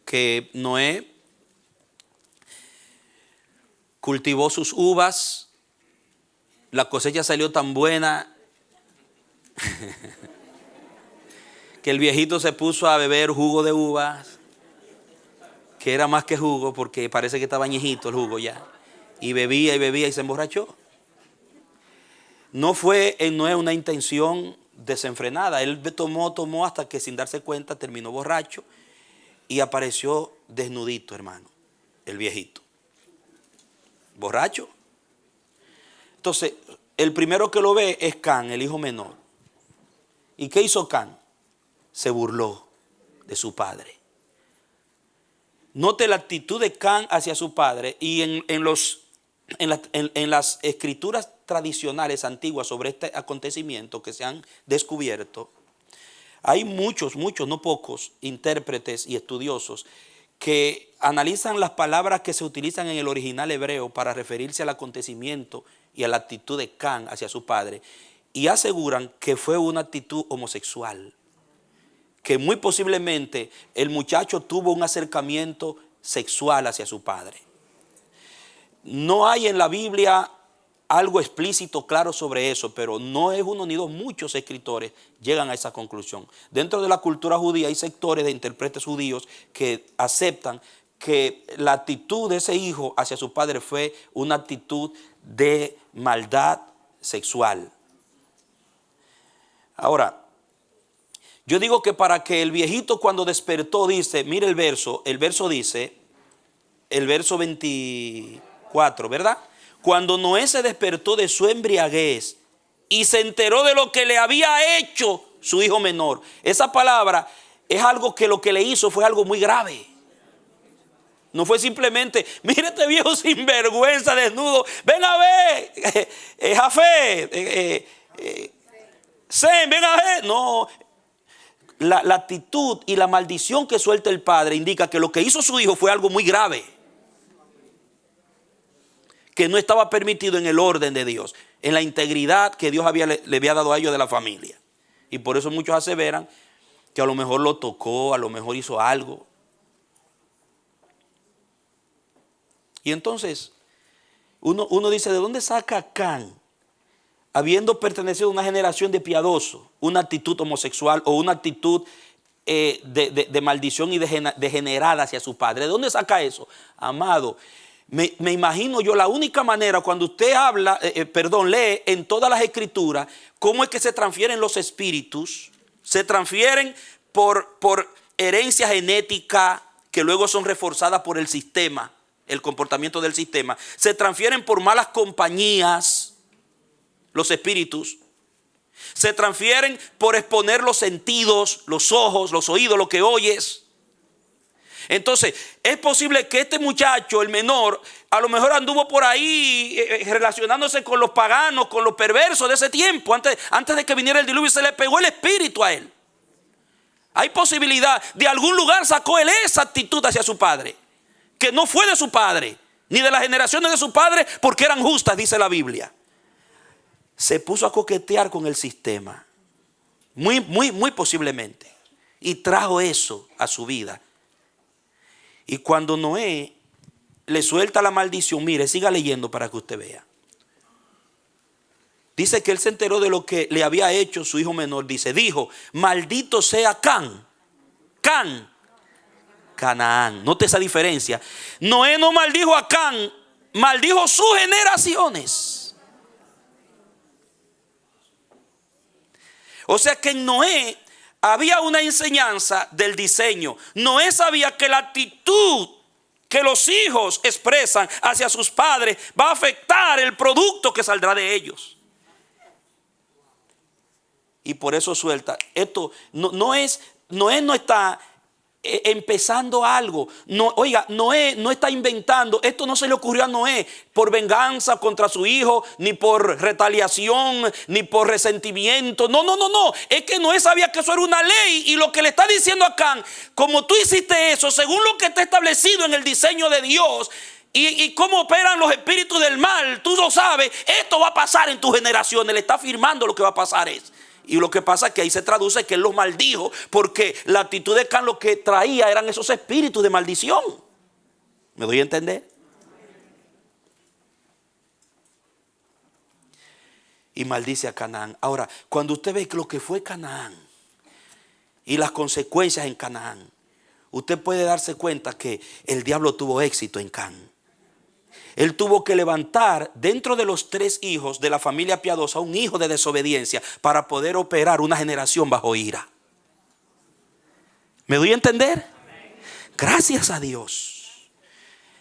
Que Noé cultivó sus uvas, la cosecha salió tan buena que el viejito se puso a beber jugo de uvas, que era más que jugo porque parece que estaba añejito el jugo ya, y bebía y se emborrachó. No fue en Noé una intención desenfrenada, él tomó hasta que sin darse cuenta terminó borracho y apareció desnudito, hermano, el viejito, borracho. Entonces, el primero que lo ve es Can, el hijo menor. ¿Y qué hizo Can? Se burló de su padre. Note la actitud de Can hacia su padre y en las escrituras tradicionales antiguas sobre este acontecimiento que se han descubierto, hay muchos, no pocos intérpretes y estudiosos que analizan las palabras que se utilizan en el original hebreo para referirse al acontecimiento y a la actitud de Can hacia su padre y aseguran que fue una actitud homosexual, que muy posiblemente el muchacho tuvo un acercamiento sexual hacia su padre. No hay en la Biblia algo explícito, claro sobre eso, pero no es uno ni dos, muchos escritores llegan a esa conclusión. Dentro de la cultura judía hay sectores de intérpretes judíos que aceptan que la actitud de ese hijo hacia su padre fue una actitud de maldad sexual. Ahora, yo digo que para que el viejito cuando despertó dice, mire el verso dice, el verso 24, ¿verdad? Cuando Noé se despertó de su embriaguez y se enteró de lo que le había hecho su hijo menor. Esa palabra es algo que lo que le hizo fue algo muy grave. No fue simplemente, mire este viejo sinvergüenza desnudo, ven a ver, Jafé, Sem, ven a ver. No, la actitud y la maldición que suelta el padre indica que lo que hizo su hijo fue algo muy grave, que no estaba permitido en el orden de Dios, en la integridad que Dios le había dado a ellos de la familia. Y por eso muchos aseveran que a lo mejor lo tocó, a lo mejor hizo algo. Y entonces uno dice, ¿de dónde saca Can, habiendo pertenecido a una generación de piadosos, una actitud homosexual o una actitud de maldición y degenerada hacia su padre? ¿De dónde saca eso? Amado, me imagino yo la única manera cuando usted lee en todas las escrituras cómo es que se transfieren los espíritus. Se transfieren por herencia genética que luego son reforzadas por el sistema, el comportamiento del sistema. Se transfieren por malas compañías los espíritus. Se transfieren por exponer los sentidos, los ojos, los oídos, lo que oyes. Entonces, es posible que este muchacho, el menor, a lo mejor anduvo por ahí relacionándose con los paganos, con los perversos de ese tiempo, antes de que viniera el diluvio, y se le pegó el espíritu a él. Hay posibilidad, de algún lugar sacó él esa actitud hacia su padre, que no fue de su padre, ni de las generaciones de su padre, porque eran justas, dice la Biblia. Se puso a coquetear con el sistema, muy posiblemente, y trajo eso a su vida. Y cuando Noé le suelta la maldición, mire, siga leyendo para que usted vea. Dice que él se enteró de lo que le había hecho su hijo menor. Dijo, maldito sea Canaán. Note esa diferencia. Noé no maldijo a Can, maldijo sus generaciones. O sea que en Noé había una enseñanza del diseño. Noé sabía que la actitud que los hijos expresan hacia sus padres va a afectar el producto que saldrá de ellos. Y por eso suelta. Esto Noé no está empezando algo. Oiga, Noé no está inventando. Esto no se le ocurrió a Noé por venganza contra su hijo, ni por retaliación, ni por resentimiento. No. Es que Noé sabía que eso era una ley. Y lo que le está diciendo a Can, como tú hiciste eso, según lo que está establecido en el diseño de Dios, y cómo operan los espíritus del mal, tú lo sabes, esto va a pasar en tus generaciones. Le está afirmando lo que va a pasar es. Y lo que pasa es que ahí se traduce que él los maldijo, porque la actitud de Can lo que traía eran esos espíritus de maldición. ¿Me doy a entender? Y maldice a Canaán. Ahora, cuando usted ve lo que fue Canaán y las consecuencias en Canaán, usted puede darse cuenta que el diablo tuvo éxito en Can. Él tuvo que levantar dentro de los 3 hijos de la familia piadosa un hijo de desobediencia para poder operar una generación bajo ira. ¿Me doy a entender? Gracias a Dios,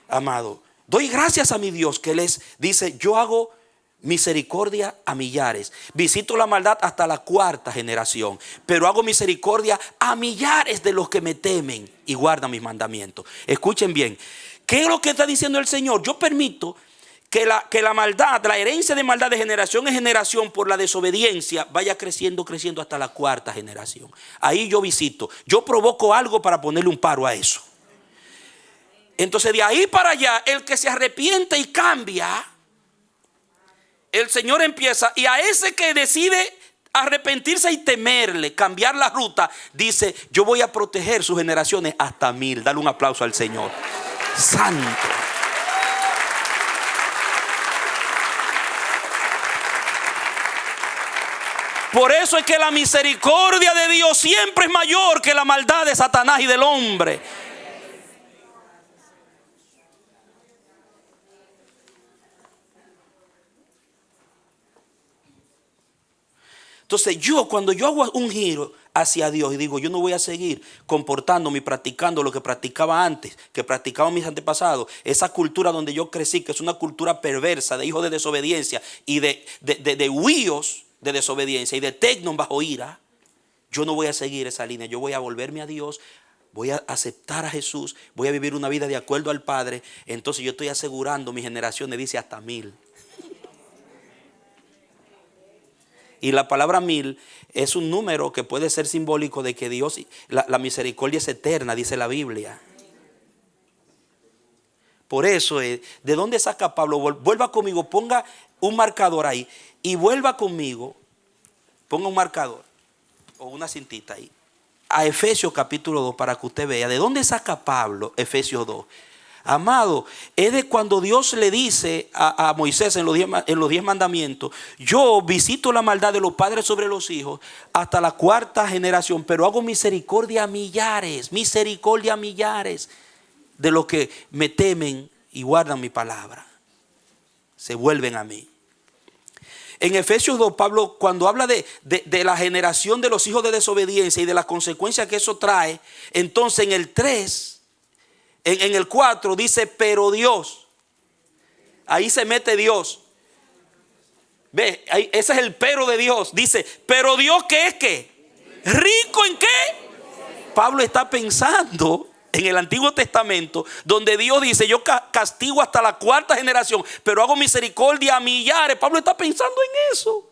amado. Doy gracias a mi Dios que Él dice, yo hago misericordia a millares. Visito la maldad hasta la 4ª generación, pero hago misericordia a millares de los que me temen y guardan mis mandamientos. Escuchen bien. ¿Qué es lo que está diciendo el Señor? Yo permito que la maldad, la herencia de maldad de generación en generación por la desobediencia vaya creciendo hasta la 4ª generación. Ahí yo visito, yo provoco algo para ponerle un paro a eso. Entonces de ahí para allá, el que se arrepiente y cambia, el Señor empieza, y a ese que decide arrepentirse y temerle, cambiar la ruta, dice, yo voy a proteger sus generaciones hasta 1000. Dale un aplauso al Señor. Santo. Por eso es que la misericordia de Dios siempre es mayor que la maldad de Satanás y del hombre. Entonces cuando yo hago un giro hacia Dios y digo, yo no voy a seguir comportándome y practicando lo que practicaba antes, que practicaban mis antepasados, esa cultura donde yo crecí, que es una cultura perversa de hijos de desobediencia y de huíos de desobediencia y de tecnon bajo ira, yo no voy a seguir esa línea. Yo voy a volverme a Dios, voy a aceptar a Jesús, voy a vivir una vida de acuerdo al Padre. Entonces yo estoy asegurando mis generaciones, dice hasta 1000. Y la palabra 1000 es un número que puede ser simbólico de que Dios, la misericordia es eterna, dice la Biblia. Por eso, ¿de dónde saca Pablo? Vuelva conmigo, ponga un marcador ahí. Y vuelva conmigo, ponga un marcador o una cintita ahí. A Efesios capítulo 2 para que usted vea. ¿De dónde saca Pablo Efesios 2? Amado, es de cuando Dios le dice a Moisés en los 10 mandamientos, yo visito la maldad de los padres sobre los hijos hasta la 4ª generación, pero hago misericordia a millares de los que me temen y guardan mi palabra. Se vuelven a mí. En Efesios 2, Pablo, cuando habla de la generación de los hijos de desobediencia y de las consecuencias que eso trae, entonces en el 3... En el 4 dice, pero Dios. Ahí se mete Dios. Ve, ese es el pero de Dios. Dice, pero Dios, ¿qué es qué? ¿Rico en qué? Pablo está pensando en el Antiguo Testamento donde Dios dice: yo castigo hasta la 4ª generación, pero hago misericordia a millares. Pablo está pensando en eso.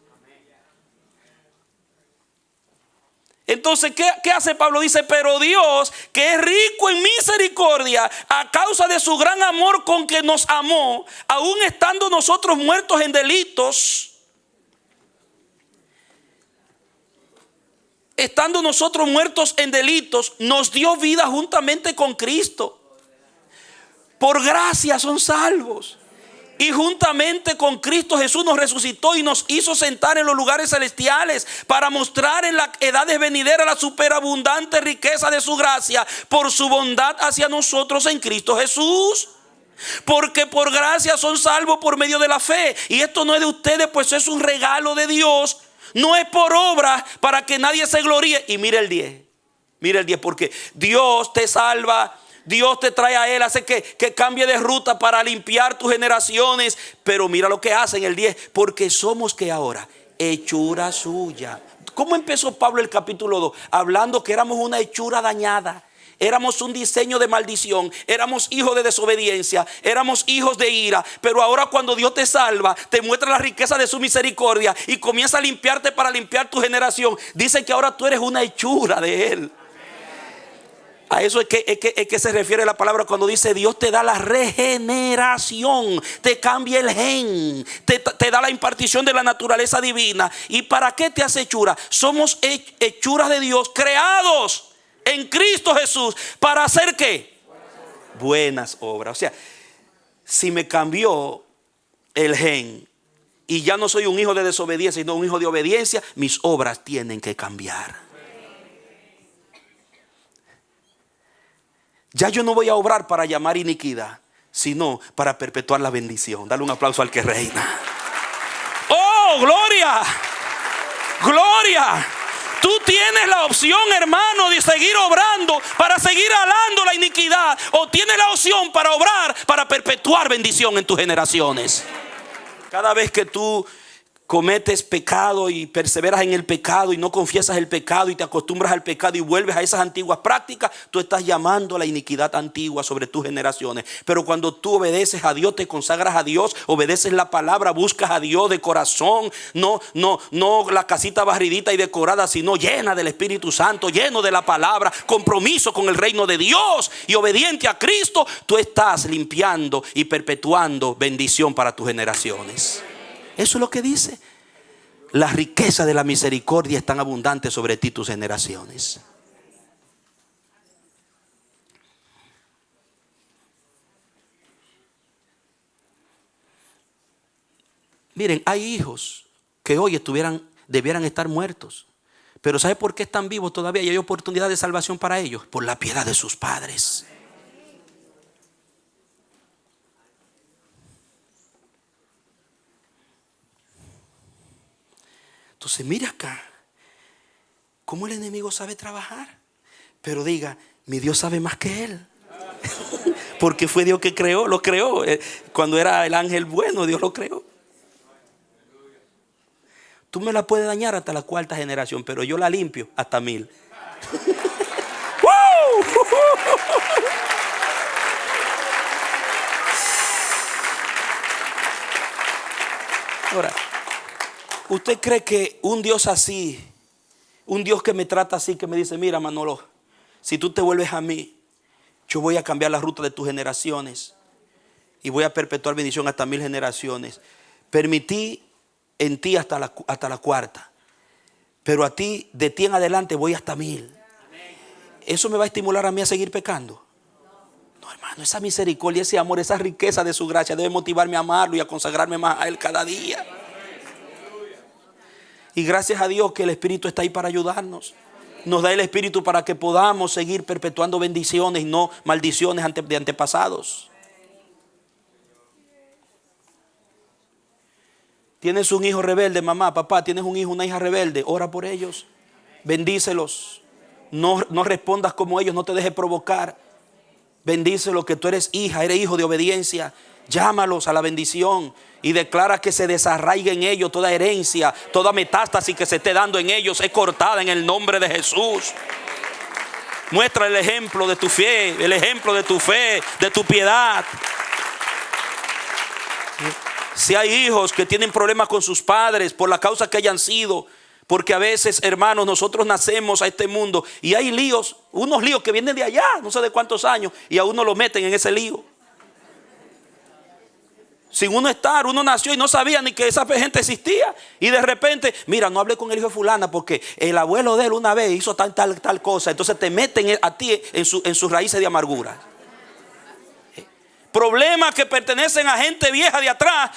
Entonces, ¿qué hace Pablo? Dice: pero Dios, que es rico en misericordia, a causa de su gran amor con que nos amó, aun estando nosotros muertos en delitos, nos dio vida juntamente con Cristo. Por gracia son salvos. Y juntamente con Cristo Jesús nos resucitó y nos hizo sentar en los lugares celestiales para mostrar en las edades venideras la superabundante riqueza de su gracia por su bondad hacia nosotros en Cristo Jesús. Porque por gracia son salvos por medio de la fe. Y esto no es de ustedes, pues es un regalo de Dios. No es por obra para que nadie se gloríe. Y mira el 10. Mira el 10, porque Dios te salva. Dios te trae a Él, hace que cambie de ruta para limpiar tus generaciones. Pero mira lo que hace en el 10. Porque somos que ahora hechura suya. ¿Cómo empezó Pablo el capítulo 2? Hablando que éramos una hechura dañada. Éramos un diseño de maldición. Éramos hijos de desobediencia. Éramos hijos de ira. Pero ahora cuando Dios te salva, te muestra la riqueza de su misericordia y comienza a limpiarte para limpiar tu generación. Dice que ahora tú eres una hechura de Él. A eso es que se refiere la palabra cuando dice: Dios te da la regeneración, te cambia el gen, te da la impartición de la naturaleza divina. ¿Y para qué te hace hechura? Somos hechuras de Dios, creados en Cristo Jesús. ¿Para hacer qué? Buenas obras. O sea, si me cambió el gen y ya no soy un hijo de desobediencia, sino un hijo de obediencia, mis obras tienen que cambiar. Ya yo no voy a obrar para llamar iniquidad, sino para perpetuar la bendición. Dale un aplauso al que reina. ¡Oh, gloria! ¡Gloria! Tú tienes la opción, hermano, de seguir obrando para seguir alando la iniquidad. O tienes la opción para obrar para perpetuar bendición en tus generaciones. Cada vez que tú cometes pecado y perseveras en el pecado y no confiesas el pecado y te acostumbras al pecado y vuelves a esas antiguas prácticas, tú estás llamando a la iniquidad antigua sobre tus generaciones. Pero cuando tú obedeces a Dios, te consagras a Dios, obedeces la palabra, buscas a Dios de corazón, no la casita barridita y decorada, sino llena del Espíritu Santo, lleno de la palabra, compromiso con el reino de Dios y obediente a Cristo, tú estás limpiando y perpetuando bendición para tus generaciones. Eso es lo que dice. La riqueza de la misericordia es tan abundante sobre ti y tus generaciones. Miren, hay hijos que hoy debieran estar muertos. Pero ¿sabe por qué están vivos todavía? Y hay oportunidad de salvación para ellos. Por la piedad de sus padres. Entonces mira acá cómo el enemigo sabe trabajar. Pero diga: mi Dios sabe más que él. Porque fue Dios que lo creó. Cuando era el ángel bueno, Dios lo creó. Tú me la puedes dañar hasta la 4ª generación, pero yo la limpio hasta 1000. Ahora, ¿usted cree que un Dios así, un Dios que me trata así, que me dice: mira, Manolo, si tú te vuelves a mí, yo voy a cambiar la ruta de tus generaciones y voy a perpetuar bendición hasta 1000 generaciones? Permití en ti hasta la 4ª, pero a ti, de ti en adelante, voy hasta 1000. ¿Eso me va a estimular a mí a seguir pecando? No, hermano, esa misericordia, ese amor, esa riqueza de su gracia debe motivarme a amarlo y a consagrarme más a Él cada día. Y gracias a Dios que el Espíritu está ahí para ayudarnos. Nos da el Espíritu para que podamos seguir perpetuando bendiciones y no maldiciones de antepasados. Tienes un hijo rebelde, mamá, papá, tienes un hijo, una hija rebelde, ora por ellos, bendícelos. No respondas como ellos, no te dejes provocar. Bendícelos, que tú eres hija, eres hijo de obediencia. Llámalos a la bendición y declara que se desarraigue en ellos toda herencia, toda metástasis que se esté dando en ellos es cortada en el nombre de Jesús. Muestra el ejemplo de tu fe, el ejemplo de tu fe, de tu piedad. Si hay hijos que tienen problemas con sus padres por la causa que hayan sido, porque a veces, hermanos, nosotros nacemos a este mundo y hay líos, unos líos que vienen de allá, no sé de cuántos años, y a uno lo meten en ese lío. Sin uno estar, uno nació y no sabía ni que esa gente existía. Y de repente, mira, no hablé con el hijo de fulana porque el abuelo de él una vez hizo tal cosa. Entonces te meten a ti en sus raíces de amargura. Problemas que pertenecen a gente vieja de atrás,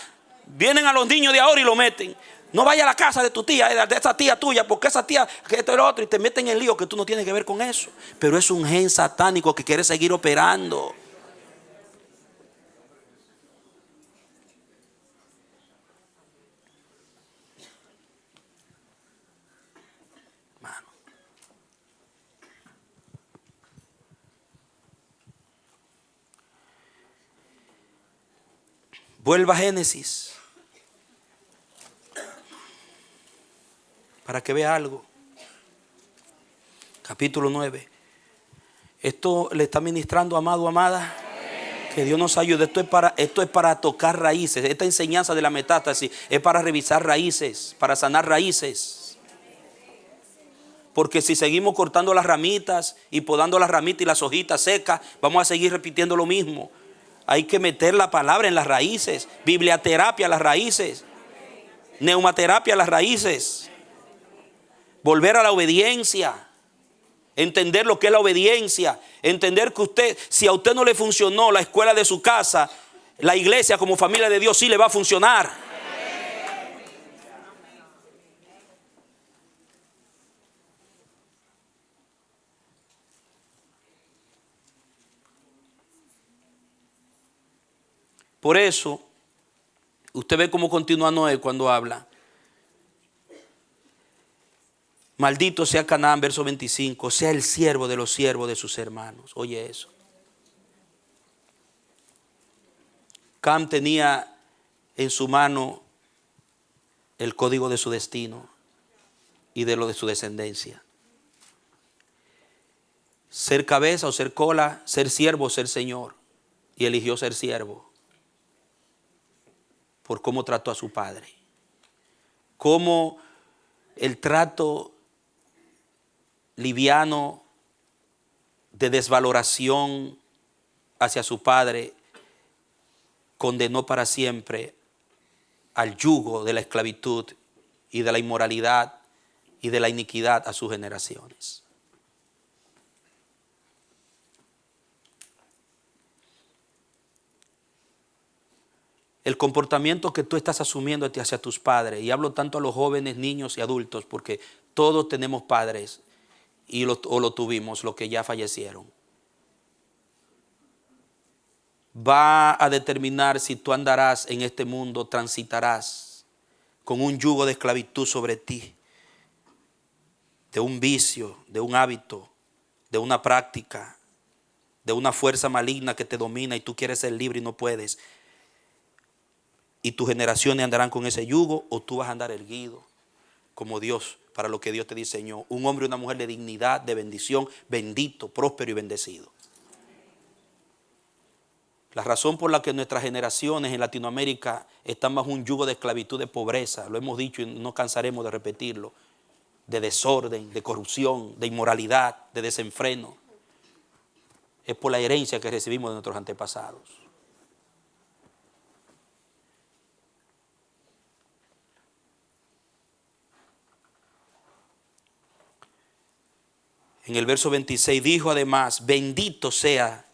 vienen a los niños de ahora y lo meten. No vaya a la casa de tu tía, de esa tía tuya, porque esa tía, que esto y lo otro, y te meten en lío que tú no tienes que ver con eso. Pero es un gen satánico que quiere seguir operando. Vuelva a Génesis para que vea algo. Capítulo 9. Esto le está ministrando, amado, amada. Que Dios nos ayude. Esto es para tocar raíces. Esta enseñanza de la metástasis es para revisar raíces, para sanar raíces. Porque si seguimos cortando las ramitas y podando las ramitas y las hojitas secas, vamos a seguir repitiendo lo mismo. Hay que meter la palabra en las raíces. Bibliaterapia a las raíces. Neumaterapia a las raíces. Volver a la obediencia. Entender lo que es la obediencia. Entender que usted, si a usted no le funcionó la escuela de su casa, la iglesia como familia de Dios sí le va a funcionar. Por eso, usted ve cómo continúa Noé cuando habla. Maldito sea Canaán, verso 25, sea el siervo de los siervos de sus hermanos. Oye eso. Cam tenía en su mano el código de su destino y de lo de su descendencia. Ser cabeza o ser cola, ser siervo o ser señor. Y eligió ser siervo por cómo trató a su padre. Cómo el trato liviano de desvaloración hacia su padre condenó para siempre al yugo de la esclavitud y de la inmoralidad y de la iniquidad a sus generaciones. El comportamiento que tú estás asumiendo hacia tus padres, y hablo tanto a los jóvenes, niños y adultos, porque todos tenemos padres o lo tuvimos, los que ya fallecieron, va a determinar si tú andarás en este mundo, transitarás con un yugo de esclavitud sobre ti, de un vicio, de un hábito, de una práctica, de una fuerza maligna que te domina y tú quieres ser libre y no puedes. Y tus generaciones andarán con ese yugo, o tú vas a andar erguido como Dios, para lo que Dios te diseñó. Un hombre y una mujer de dignidad, de bendición, bendito, próspero y bendecido. La razón por la que nuestras generaciones en Latinoamérica están bajo un yugo de esclavitud, de pobreza, lo hemos dicho y no cansaremos de repetirlo, de desorden, de corrupción, de inmoralidad, de desenfreno, es por la herencia que recibimos de nuestros antepasados. En el verso 26 dijo además: bendito sea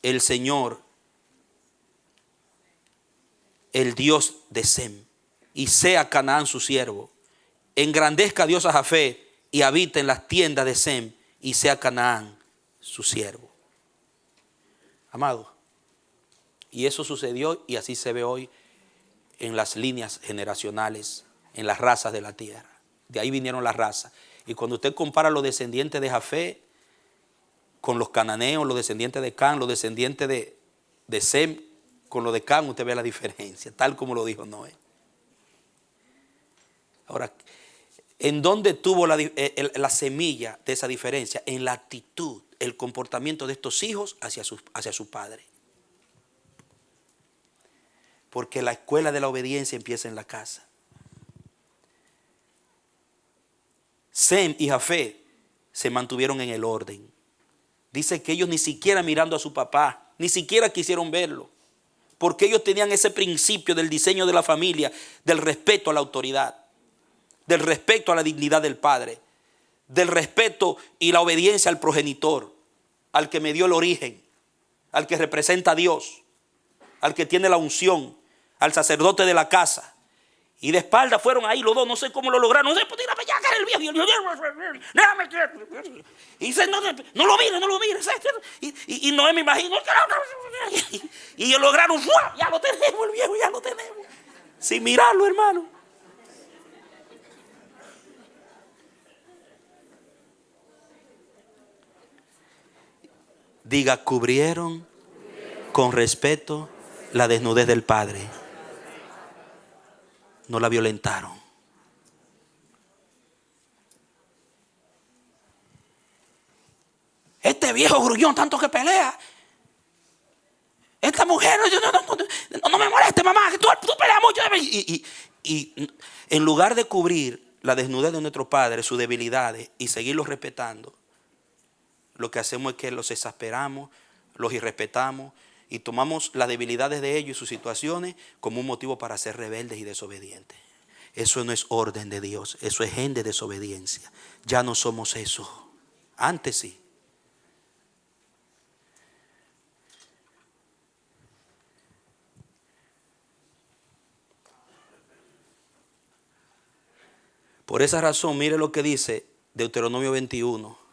el Señor, el Dios de Sem, y sea Canaán su siervo. Engrandezca Dios a Jafé y habita en las tiendas de Sem, y sea Canaán su siervo. Amado, y eso sucedió y así se ve hoy en las líneas generacionales, en las razas de la tierra. De ahí vinieron las razas. Y cuando usted compara los descendientes de Jafé con los cananeos, los descendientes de Can, los descendientes de Sem, con los de Can, usted ve la diferencia, tal como lo dijo Noé. Ahora, ¿En dónde tuvo la semilla de esa diferencia? En la actitud, el comportamiento de estos hijos hacia su padre. Porque la escuela de la obediencia empieza en la casa. Sem y Jafet se mantuvieron en el orden. Dice que ellos ni siquiera mirando a su papá, ni siquiera quisieron verlo. Porque ellos tenían ese principio del diseño de la familia, del respeto a la autoridad, del respeto a la dignidad del padre, del respeto y la obediencia al progenitor, al que me dio el origen, al que representa a Dios, al que tiene la unción, al sacerdote de la casa. Y de espalda fueron ahí los dos, no sé cómo lo lograron, no sé, pues tírame ya, que era el viejo. Y dice, no lo mires. Y no me imagino. Y ellos lograron, ya lo tenemos, el viejo, ya lo tenemos. Sin mirarlo, hermano. Diga, cubrieron con respeto la desnudez del padre. No la violentaron. Este viejo gruñón tanto que pelea. Esta mujer, no me moleste, mamá, que tú peleas mucho. Y en lugar de cubrir la desnudez de nuestros padres, sus debilidades, y seguirlos respetando, lo que hacemos es que los exasperamos, los irrespetamos y tomamos las debilidades de ellos y sus situaciones como un motivo para ser rebeldes y desobedientes. Eso no es orden de Dios, eso es gen de desobediencia. Ya no somos eso. Antes sí. Por esa razón, mire lo que dice Deuteronomio 21.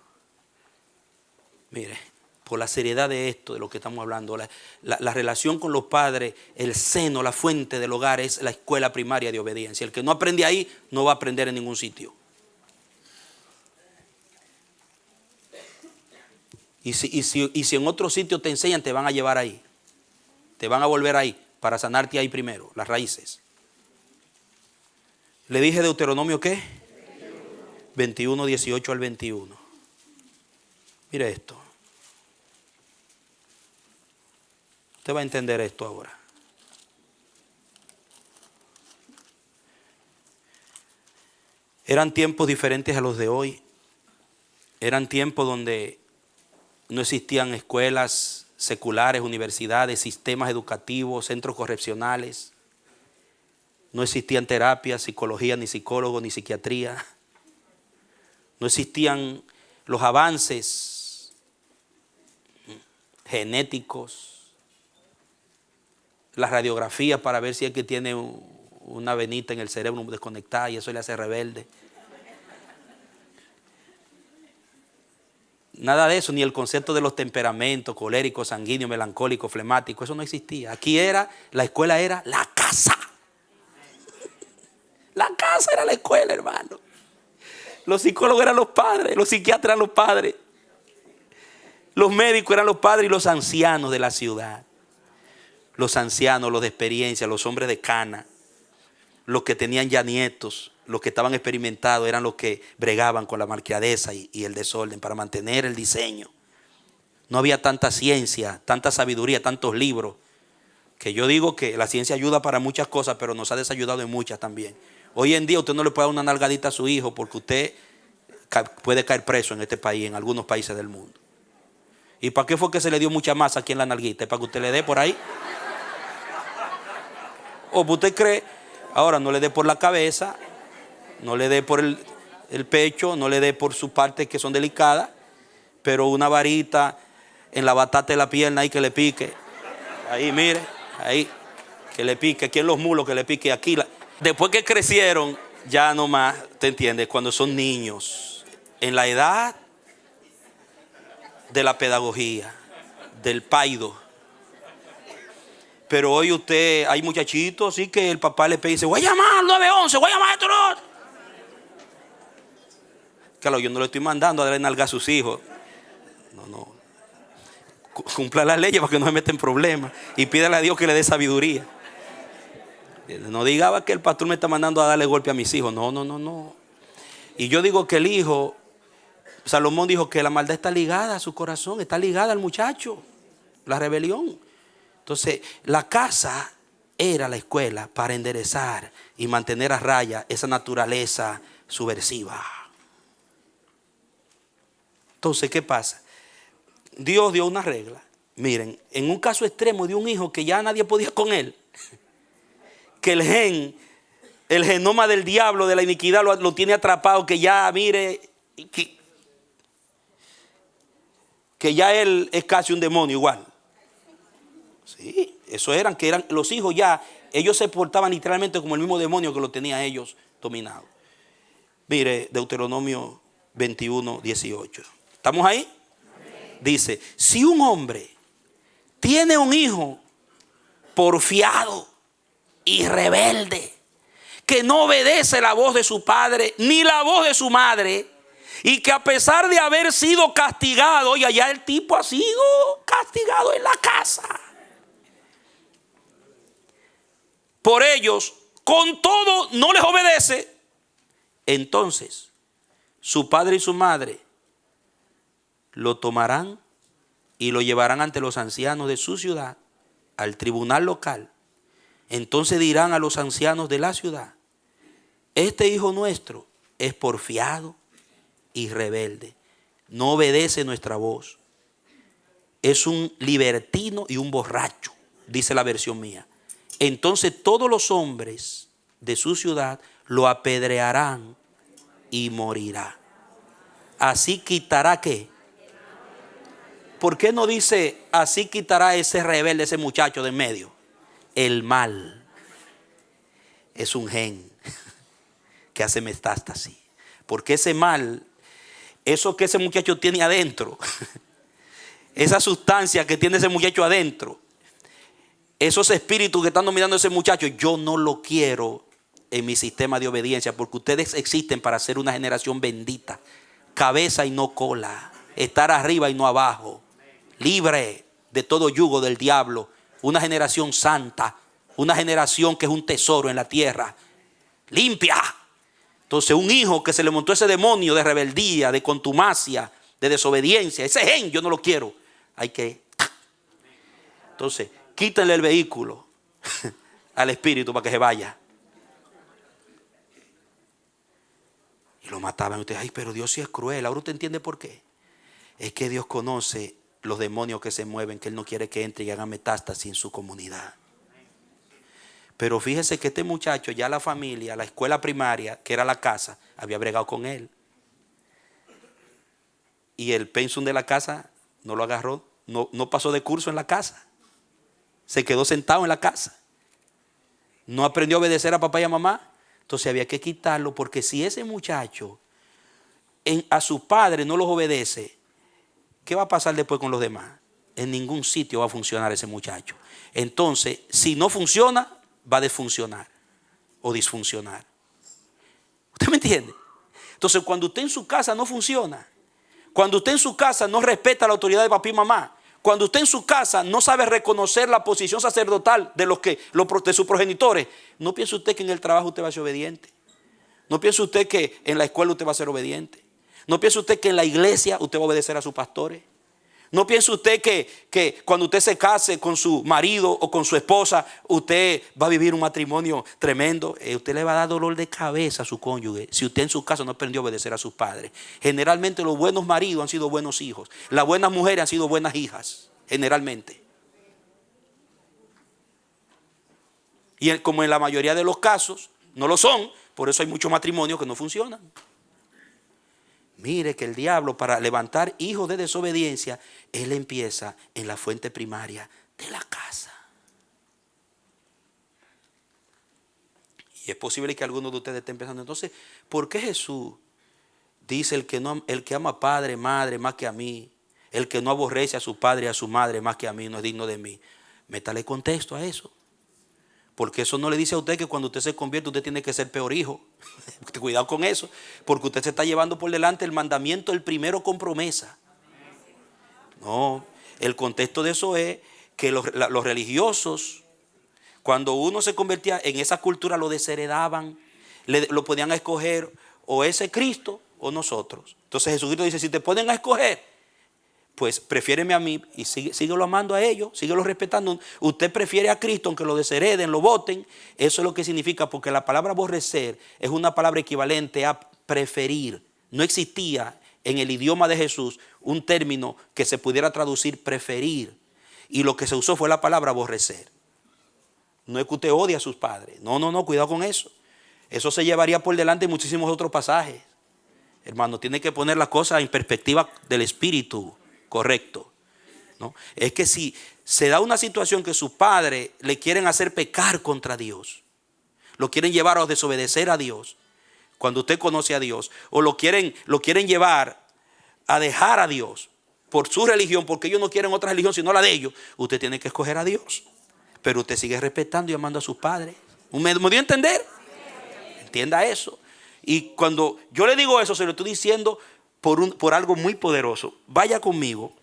Mire, por la seriedad de esto, de lo que estamos hablando, la relación con los padres, el seno, la fuente del hogar es la escuela primaria de obediencia. El que no aprende ahí, no va a aprender en ningún sitio. Y si en otro sitio te enseñan, te van a llevar ahí. Te van a volver ahí, para sanarte ahí primero, las raíces. ¿Le dije Deuteronomio qué? 21, 18 al 21. Mire esto. Usted va a entender esto ahora. Eran tiempos diferentes a los de hoy. Eran tiempos donde no existían escuelas seculares, universidades, sistemas educativos, centros correccionales. No existían terapias, psicología, ni psicólogos, ni psiquiatría. No existían los avances genéticos, la radiografía para ver si es que tiene una venita en el cerebro desconectada y eso le hace rebelde. Nada de eso, ni el concepto de los temperamentos, colérico, sanguíneo, melancólico, flemático, eso no existía. Aquí la escuela era la casa. La casa era la escuela, hermano. Los psicólogos eran los padres, los psiquiatras eran los padres. Los médicos eran los padres y los ancianos de la ciudad. Los ancianos, los de experiencia, los hombres de cana, los que tenían ya nietos, los que estaban experimentados, eran los que bregaban con la malcriadeza y el desorden para mantener el diseño. No había tanta ciencia, tanta sabiduría, tantos libros, que yo digo que la ciencia ayuda para muchas cosas, pero nos ha desayudado en muchas también. Hoy en día usted no le puede dar una nalgadita a su hijo porque usted puede caer preso en este país, en algunos países del mundo. ¿Y para qué fue que se le dio mucha masa aquí en la nalguita? ¿Para que usted le dé por ahí? ¿O usted cree? Ahora, no le dé por la cabeza, no le dé por el pecho, no le dé por sus partes que son delicadas, pero una varita en la batata de la pierna ahí que le pique. Ahí, mire, ahí, que le pique. Aquí en los mulos que le pique. Aquí. Después que crecieron, ya nomás, ¿te entiendes? Cuando son niños, en la edad de la pedagogía, del paido. Pero hoy hay muchachitos así que el papá le pide y dice, voy a llamar al 911, voy a llamar a esto. Claro, yo no le estoy mandando a darle nalga a sus hijos. No. Cumpla las leyes para que no se meta en problemas. Y pídale a Dios que le dé sabiduría. No digaba que el pastor me está mandando a darle golpe a mis hijos. No. Y yo digo que el hijo, Salomón dijo que la maldad está ligada a su corazón, está ligada al muchacho, la rebelión. Entonces, la casa era la escuela para enderezar y mantener a raya esa naturaleza subversiva. Entonces, ¿qué pasa? Dios dio una regla. Miren, en un caso extremo de un hijo que ya nadie podía con él, que el genoma del diablo, de la iniquidad lo tiene atrapado, que ya, mire, que ya él es casi un demonio igual. Sí, eso eran los hijos ya, ellos se portaban literalmente como el mismo demonio que lo tenía ellos dominado. Mire, Deuteronomio 21, 18. ¿Estamos ahí? Dice, si un hombre tiene un hijo porfiado y rebelde, que no obedece la voz de su padre ni la voz de su madre, y que a pesar de haber sido castigado, y allá el tipo ha sido castigado en la casa, por ellos, con todo no les obedece, entonces su padre y su madre lo tomarán y lo llevarán ante los ancianos de su ciudad, al tribunal local. Entonces dirán a los ancianos de la ciudad, este hijo nuestro es porfiado y rebelde, no obedece nuestra voz, es un libertino y un borracho, dice la versión mía. Entonces todos los hombres de su ciudad lo apedrearán y morirá. Así quitará ¿qué? ¿Por qué no dice así quitará ese rebelde, ese muchacho de en medio? El mal es un gen que hace metástasis. Porque ese mal, eso que ese muchacho tiene adentro, esa sustancia que tiene ese muchacho adentro, esos espíritus que están dominando a ese muchacho, yo no lo quiero en mi sistema de obediencia, porque ustedes existen para ser una generación bendita, cabeza y no cola, estar arriba y no abajo, libre de todo yugo del diablo, una generación santa, una generación que es un tesoro en la tierra, limpia. Entonces un hijo que se le montó ese demonio de rebeldía, de contumacia, de desobediencia, ese gen yo no lo quiero, hay que, entonces quítenle el vehículo al espíritu para que se vaya. Y lo mataban. Y usted, ay, pero Dios sí es cruel. Ahora usted entiende por qué. Es que Dios conoce los demonios que se mueven, que Él no quiere que entre y hagan metástasis en su comunidad. Pero fíjese que este muchacho, ya la familia, la escuela primaria, que era la casa, había bregado con él. Y el pensum de la casa no lo agarró, no pasó de curso en la casa. Se quedó sentado en la casa. No aprendió a obedecer a papá y a mamá. Entonces había que quitarlo, porque si ese muchacho a su padre no los obedece, ¿qué va a pasar después con los demás? En ningún sitio va a funcionar ese muchacho. Entonces, si no funciona, va a desfuncionar o disfuncionar. ¿Usted me entiende? Entonces, cuando usted en su casa no funciona, cuando usted en su casa no respeta la autoridad de papá y mamá, cuando usted en su casa no sabe reconocer la posición sacerdotal de sus progenitores, no piense usted que en el trabajo usted va a ser obediente. No piense usted que en la escuela usted va a ser obediente. No piense usted que en la iglesia usted va a obedecer a sus pastores. No piense usted que cuando usted se case con su marido o con su esposa, usted va a vivir un matrimonio tremendo. Usted le va a dar dolor de cabeza a su cónyuge si usted en su casa no aprendió a obedecer a sus padres. Generalmente los buenos maridos han sido buenos hijos. Las buenas mujeres han sido buenas hijas, generalmente. Y como en la mayoría de los casos no lo son, por eso hay muchos matrimonios que no funcionan. Mire que el diablo, para levantar hijos de desobediencia, él empieza en la fuente primaria de la casa. Y es posible que algunos de ustedes estén pensando, entonces, ¿por qué Jesús dice el que ama a padre, madre más que a mí, el que no aborrece a su padre y a su madre más que a mí, no es digno de mí? Métale contexto a eso. Porque eso no le dice a usted que cuando usted se convierte usted tiene que ser peor hijo. Cuidado con eso. Porque usted se está llevando por delante el mandamiento, el primero con promesa. No, el contexto de eso es que los religiosos, cuando uno se convertía en esa cultura, lo desheredaban, lo podían escoger o ese Cristo o nosotros. Entonces Jesucristo dice, si te ponen a escoger, pues prefiéreme a mí y síguelo amando a ellos, síguelo respetando. Usted prefiere a Cristo aunque lo deshereden, lo voten. Eso es lo que significa, porque la palabra aborrecer es una palabra equivalente a preferir. No existía en el idioma de Jesús un término que se pudiera traducir preferir. Y lo que se usó fue la palabra aborrecer. No es que usted odie a sus padres. No, cuidado con eso. Eso se llevaría por delante en muchísimos otros pasajes. Hermano, tiene que poner las cosas en perspectiva del espíritu correcto, ¿no? Es que si se da una situación que sus padres le quieren hacer pecar contra Dios, lo quieren llevar a desobedecer a Dios, cuando usted conoce a Dios, o lo quieren llevar a dejar a Dios por su religión, porque ellos no quieren otra religión sino la de ellos, usted tiene que escoger a Dios. Pero usted sigue respetando y amando a sus padres. ¿Me dio a entender? Entienda eso. Y cuando yo le digo eso, se lo estoy diciendo por algo muy poderoso. Vaya conmigo.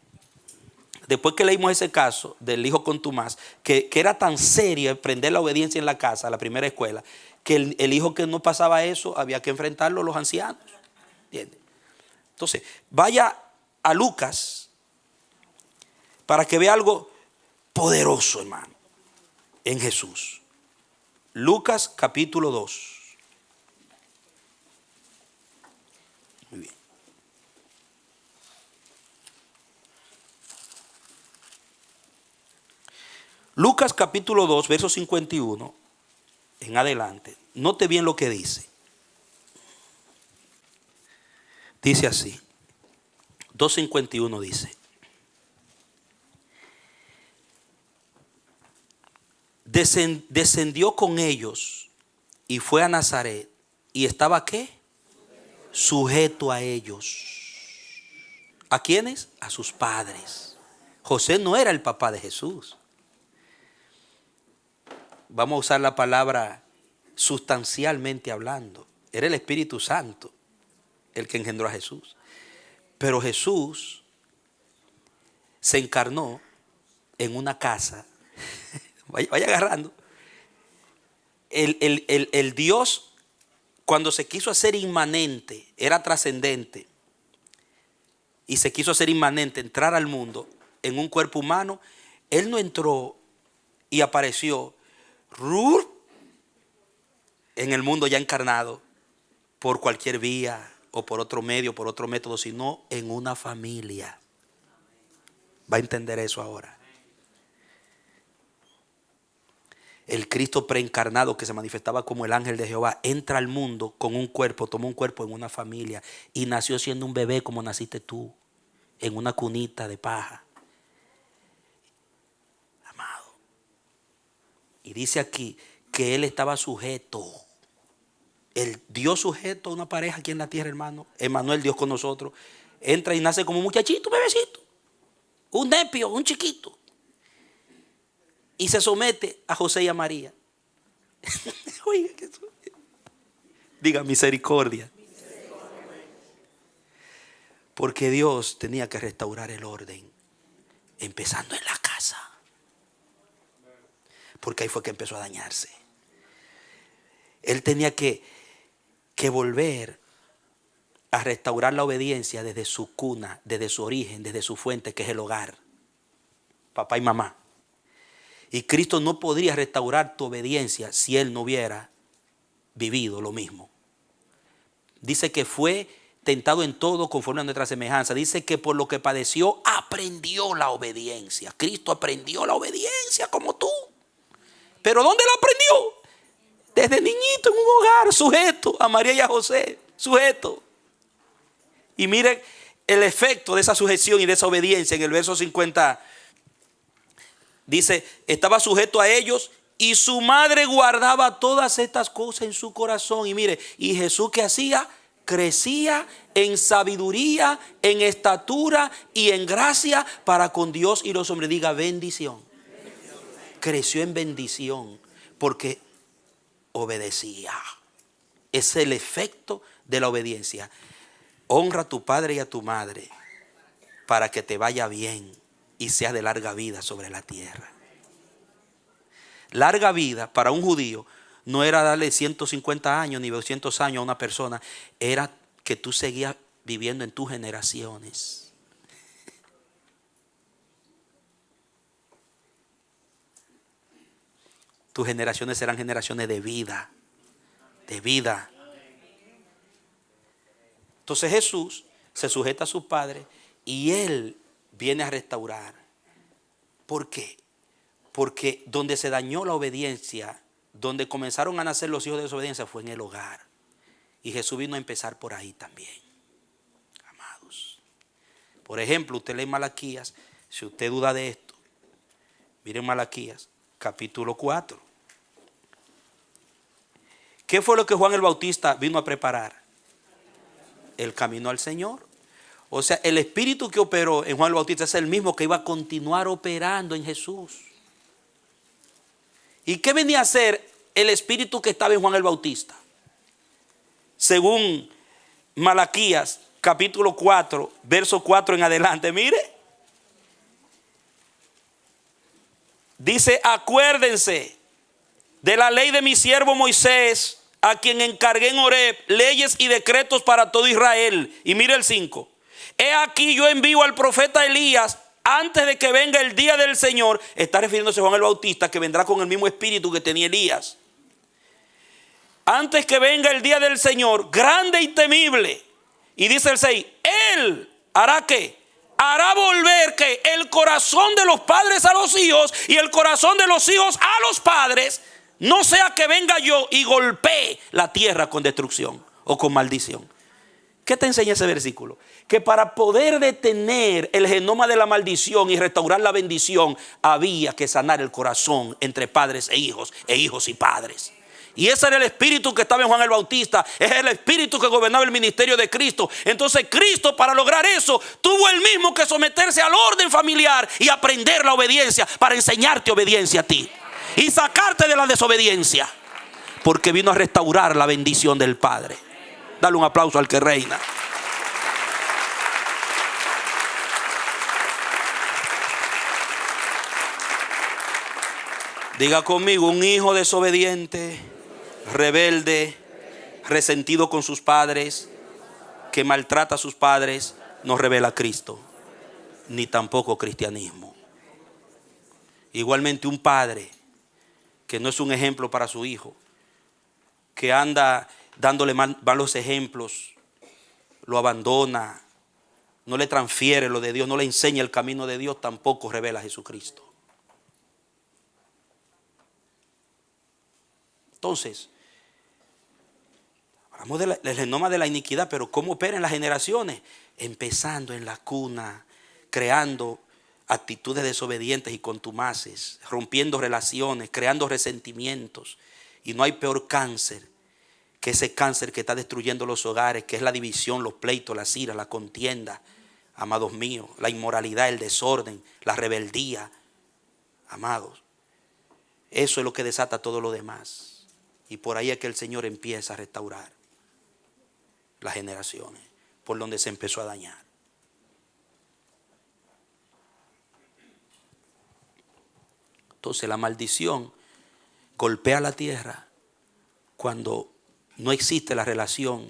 Después que leímos ese caso del hijo contumaz, que era tan serio aprender la obediencia en la casa, la primera escuela, que el hijo que no pasaba eso había que enfrentarlo a los ancianos. ¿Entiende? Entonces, vaya a Lucas para que vea algo poderoso, hermano, en Jesús. Lucas capítulo 2. Muy bien. Lucas capítulo 2, verso 51 en adelante. Note bien lo que dice. Dice así. 2:51 dice: descendió con ellos y fue a Nazaret y estaba ¿qué? Sujeto a ellos. ¿A quiénes? A sus padres. José no era el papá de Jesús. Vamos a usar la palabra sustancialmente hablando. Era el Espíritu Santo el que engendró a Jesús. Pero Jesús se encarnó en una casa. Vaya agarrando. El Dios, cuando se quiso hacer inmanente, era trascendente. Y se quiso hacer inmanente, entrar al mundo en un cuerpo humano. Él no entró y apareció en el mundo ya encarnado por cualquier vía o por otro medio, por otro método, sino en una familia. Va a entender eso ahora. El Cristo preencarnado, que se manifestaba como el ángel de Jehová, entra al mundo con un cuerpo, tomó un cuerpo en una familia y nació siendo un bebé como naciste tú, en una cunita de paja. Amado. Y dice aquí que él estaba sujeto. El Dios sujeto a una pareja aquí en la tierra, hermano. Emmanuel, Dios con nosotros. Entra y nace como un muchachito, un bebecito. Un nepio, un chiquito. Y se somete a José y a María. Oiga, diga misericordia. Porque Dios tenía que restaurar el orden, empezando en la casa. Porque ahí fue que empezó a dañarse. Él tenía que volver a restaurar la obediencia desde su cuna, desde su origen, desde su fuente, que es el hogar. Papá y mamá. Y Cristo no podría restaurar tu obediencia si Él no hubiera vivido lo mismo. Dice que fue tentado en todo conforme a nuestra semejanza. Dice que por lo que padeció aprendió la obediencia. Cristo aprendió la obediencia como tú. ¿Pero dónde la aprendió? Desde niñito en un hogar, sujeto a María y a José, sujeto. Y mire el efecto de esa sujeción y de esa obediencia en el verso 50. Dice, estaba sujeto a ellos y su madre guardaba todas estas cosas en su corazón. Y mire, y Jesús, ¿qué hacía? Crecía en sabiduría, en estatura y en gracia para con Dios y los hombres. Diga bendición. Creció en bendición porque obedecía. Es el efecto de la obediencia. Honra a tu padre y a tu madre para que te vaya bien y seas de larga vida sobre la tierra. Larga vida para un judío no era darle 150 años ni 200 años a una persona, era que tú seguías viviendo en tus generaciones. Tus generaciones serán generaciones de vida, de vida. Entonces Jesús se sujeta a sus padres y Él viene a restaurar. ¿Por qué? Porque donde se dañó la obediencia, donde comenzaron a nacer los hijos de desobediencia, fue en el hogar. Y Jesús vino a empezar por ahí también, amados. Por ejemplo, usted lee Malaquías, si usted duda de esto, miren Malaquías, capítulo 4. ¿Qué fue lo que Juan el Bautista vino a preparar? El camino al Señor. O sea, el espíritu que operó en Juan el Bautista es el mismo que iba a continuar operando en Jesús. ¿Y qué venía a ser el espíritu que estaba en Juan el Bautista? Según Malaquías, capítulo 4, verso 4 en adelante, mire. Dice, acuérdense de la ley de mi siervo Moisés, a quien encargué en Horeb leyes y decretos para todo Israel. Y mire el 5. He aquí yo envío al profeta Elías antes de que venga el día del Señor. Está refiriéndose a Juan el Bautista, que vendrá con el mismo espíritu que tenía Elías. Antes que venga el día del Señor, grande y temible. Y dice el 6, Él hará ¿qué? Hará volver que el corazón de los padres a los hijos y el corazón de los hijos a los padres, no sea que venga yo y golpee la tierra con destrucción o con maldición. ¿Qué te enseña ese versículo? Que para poder detener el genoma de la maldición y restaurar la bendición, había que sanar el corazón entre padres e hijos y padres. Y ese era el espíritu que estaba en Juan el Bautista. Es el espíritu que gobernaba el ministerio de Cristo. Entonces Cristo, para lograr eso, tuvo él mismo que someterse al orden familiar y aprender la obediencia para enseñarte obediencia a ti y sacarte de la desobediencia, porque vino a restaurar la bendición del Padre. Dale un aplauso al que reina. Diga conmigo, un hijo desobediente, rebelde, resentido con sus padres, que maltrata a sus padres, no revela a Cristo, ni tampoco cristianismo. Igualmente un padre que no es un ejemplo para su hijo, que anda dándole malos ejemplos, lo abandona, no le transfiere lo de Dios, no le enseña el camino de Dios, tampoco revela a Jesucristo. Entonces, hablamos del genoma de la iniquidad, pero ¿cómo opera en las generaciones? Empezando en la cuna, creando actitudes desobedientes y contumaces, rompiendo relaciones, creando resentimientos. Y no hay peor cáncer que ese cáncer que está destruyendo los hogares, que es la división, los pleitos, las iras, la contienda, amados míos, la inmoralidad, el desorden, la rebeldía, amados. Eso es lo que desata todo lo demás. Y por ahí es que el Señor empieza a restaurar las generaciones, por donde se empezó a dañar. Entonces la maldición golpea la tierra cuando no existe la relación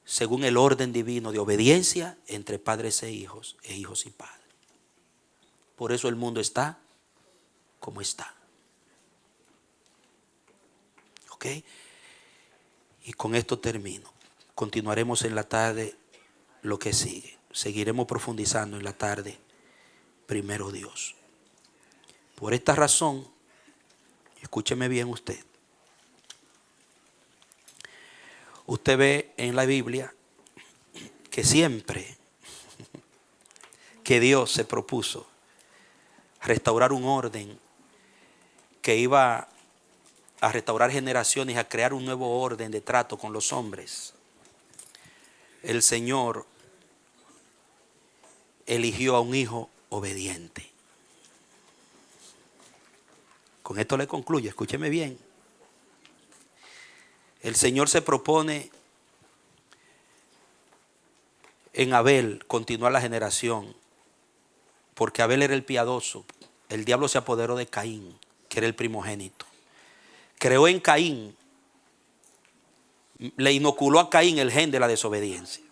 según el orden divino de obediencia entre padres e hijos y padres. Por eso el mundo está como está. ¿Ok? Y con esto termino. Continuaremos en la tarde lo que sigue. Seguiremos profundizando en la tarde, primero Dios. Por esta razón, escúcheme bien usted. Usted ve en la Biblia que siempre que Dios se propuso restaurar un orden que iba a restaurar generaciones, a crear un nuevo orden de trato con los hombres, el Señor eligió a un hijo obediente. Con esto le concluyo, escúcheme bien. El Señor se propone en Abel continuar la generación, porque Abel era el piadoso. El diablo se apoderó de Caín, que era el primogénito. creó en Caín, le inoculó a Caín el gen de la desobediencia.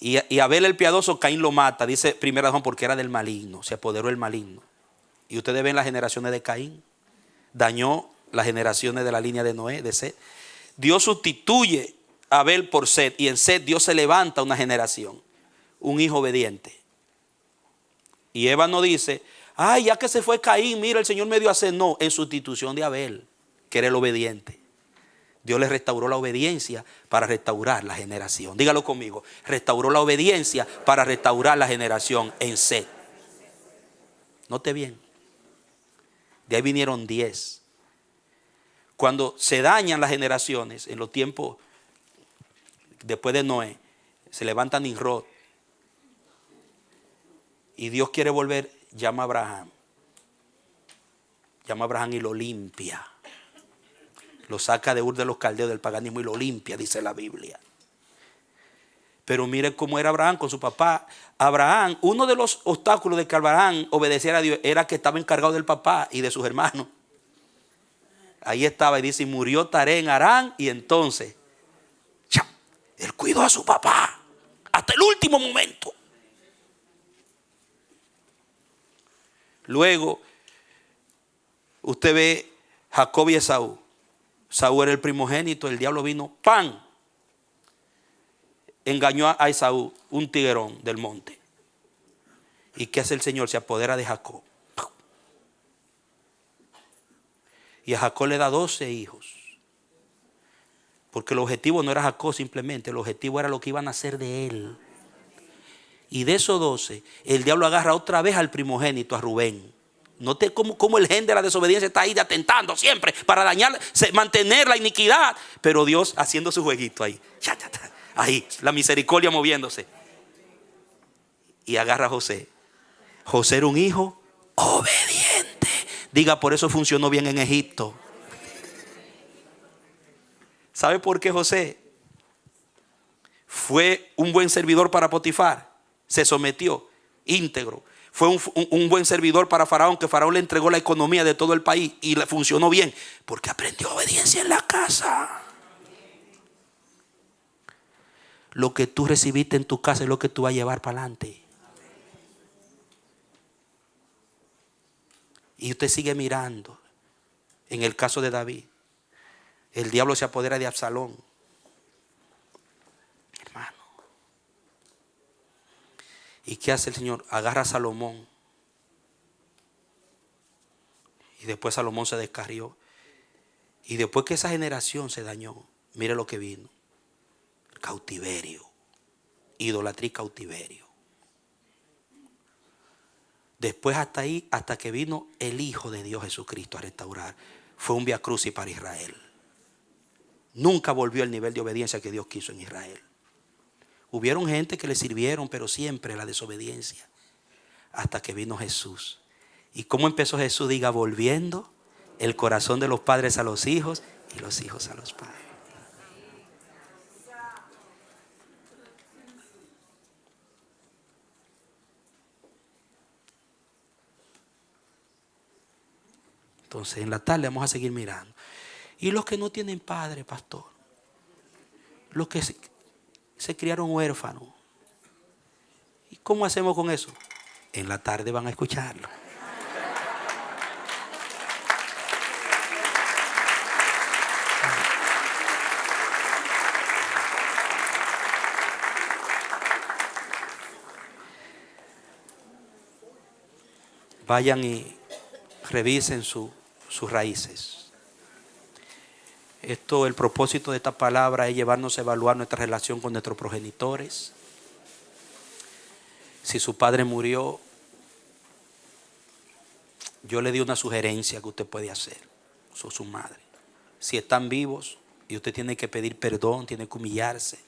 Y Abel el piadoso, Caín lo mata, dice 1 Juan, porque era del maligno, se apoderó el maligno. Y ustedes ven las generaciones de Caín, dañó las generaciones de la línea de Noé, de Set. Dios sustituye a Abel por Set, y en Set Dios se levanta una generación, un hijo obediente. Y Eva no dice, ay, ya que se fue Caín, mira, el Señor me dio a hacer. No, en sustitución de Abel, que era el obediente. Dios le restauró la obediencia para restaurar la generación. Dígalo conmigo. Restauró la obediencia para restaurar la generación en Set. Note bien. De ahí vinieron 10. Cuando se dañan las generaciones, en los tiempos después de Noé, se levanta Nimrod. Y Dios quiere volver, llama a Abraham. Llama a Abraham y lo limpia. Lo saca de Ur de los Caldeos del paganismo y lo limpia, dice la Biblia. Pero mire cómo era Abraham con su papá. Abraham, uno de los obstáculos de que Abraham obedeciera a Dios era que estaba encargado del papá y de sus hermanos. Ahí estaba y dice, y murió Taré en Harán, y entonces, él cuidó a su papá hasta el último momento. Luego, usted ve Jacob y Esaú. Saúl era el primogénito, el diablo vino, ¡pam! Engañó a Esaú, un tiguerón del monte. ¿Y qué hace el Señor? Se apodera de Jacob. Y a Jacob le da 12 hijos. Porque el objetivo no era Jacob simplemente, el objetivo era lo que iban a hacer de él. Y de esos 12, el diablo agarra otra vez al primogénito, a Rubén. Note cómo el gen de la desobediencia está ahí atentando siempre para dañar, mantener la iniquidad. Pero Dios haciendo su jueguito ahí. Ahí, la misericordia moviéndose. Y agarra a José. José era un hijo obediente. Diga, por eso funcionó bien en Egipto. ¿Sabe por qué José fue un buen servidor para Potifar? Se sometió íntegro. Fue un buen servidor para Faraón, que Faraón le entregó la economía de todo el país y le funcionó bien porque aprendió obediencia en la casa. Lo que tú recibiste en tu casa es lo que tú vas a llevar para adelante. Y usted sigue mirando. En el caso de David, el diablo se apodera de Absalón. Hermano. ¿Y qué hace el Señor? Agarra a Salomón. Y después Salomón se descarrió. Y después que esa generación se dañó, mire lo que vino. Cautiverio. Idolatría y cautiverio. Después hasta ahí, hasta que vino el Hijo de Dios Jesucristo a restaurar. Fue un viacrucis para Israel. Nunca volvió al nivel de obediencia que Dios quiso en Israel. Hubieron gente que le sirvieron, pero siempre la desobediencia. Hasta que vino Jesús. ¿Y cómo empezó Jesús? Diga, volviendo el corazón de los padres a los hijos y los hijos a los padres. Entonces en la tarde vamos a seguir mirando. Y los que no tienen padre, pastor. Los que se criaron huérfanos. ¿Y cómo hacemos con eso? En la tarde van a escucharlo. Vayan y revisen sus raíces. El propósito de esta palabra es llevarnos a evaluar nuestra relación con nuestros progenitores. Si su padre murió, yo le di una sugerencia que usted puede hacer. Su madre. Si están vivos y usted tiene que pedir perdón, tiene que humillarse.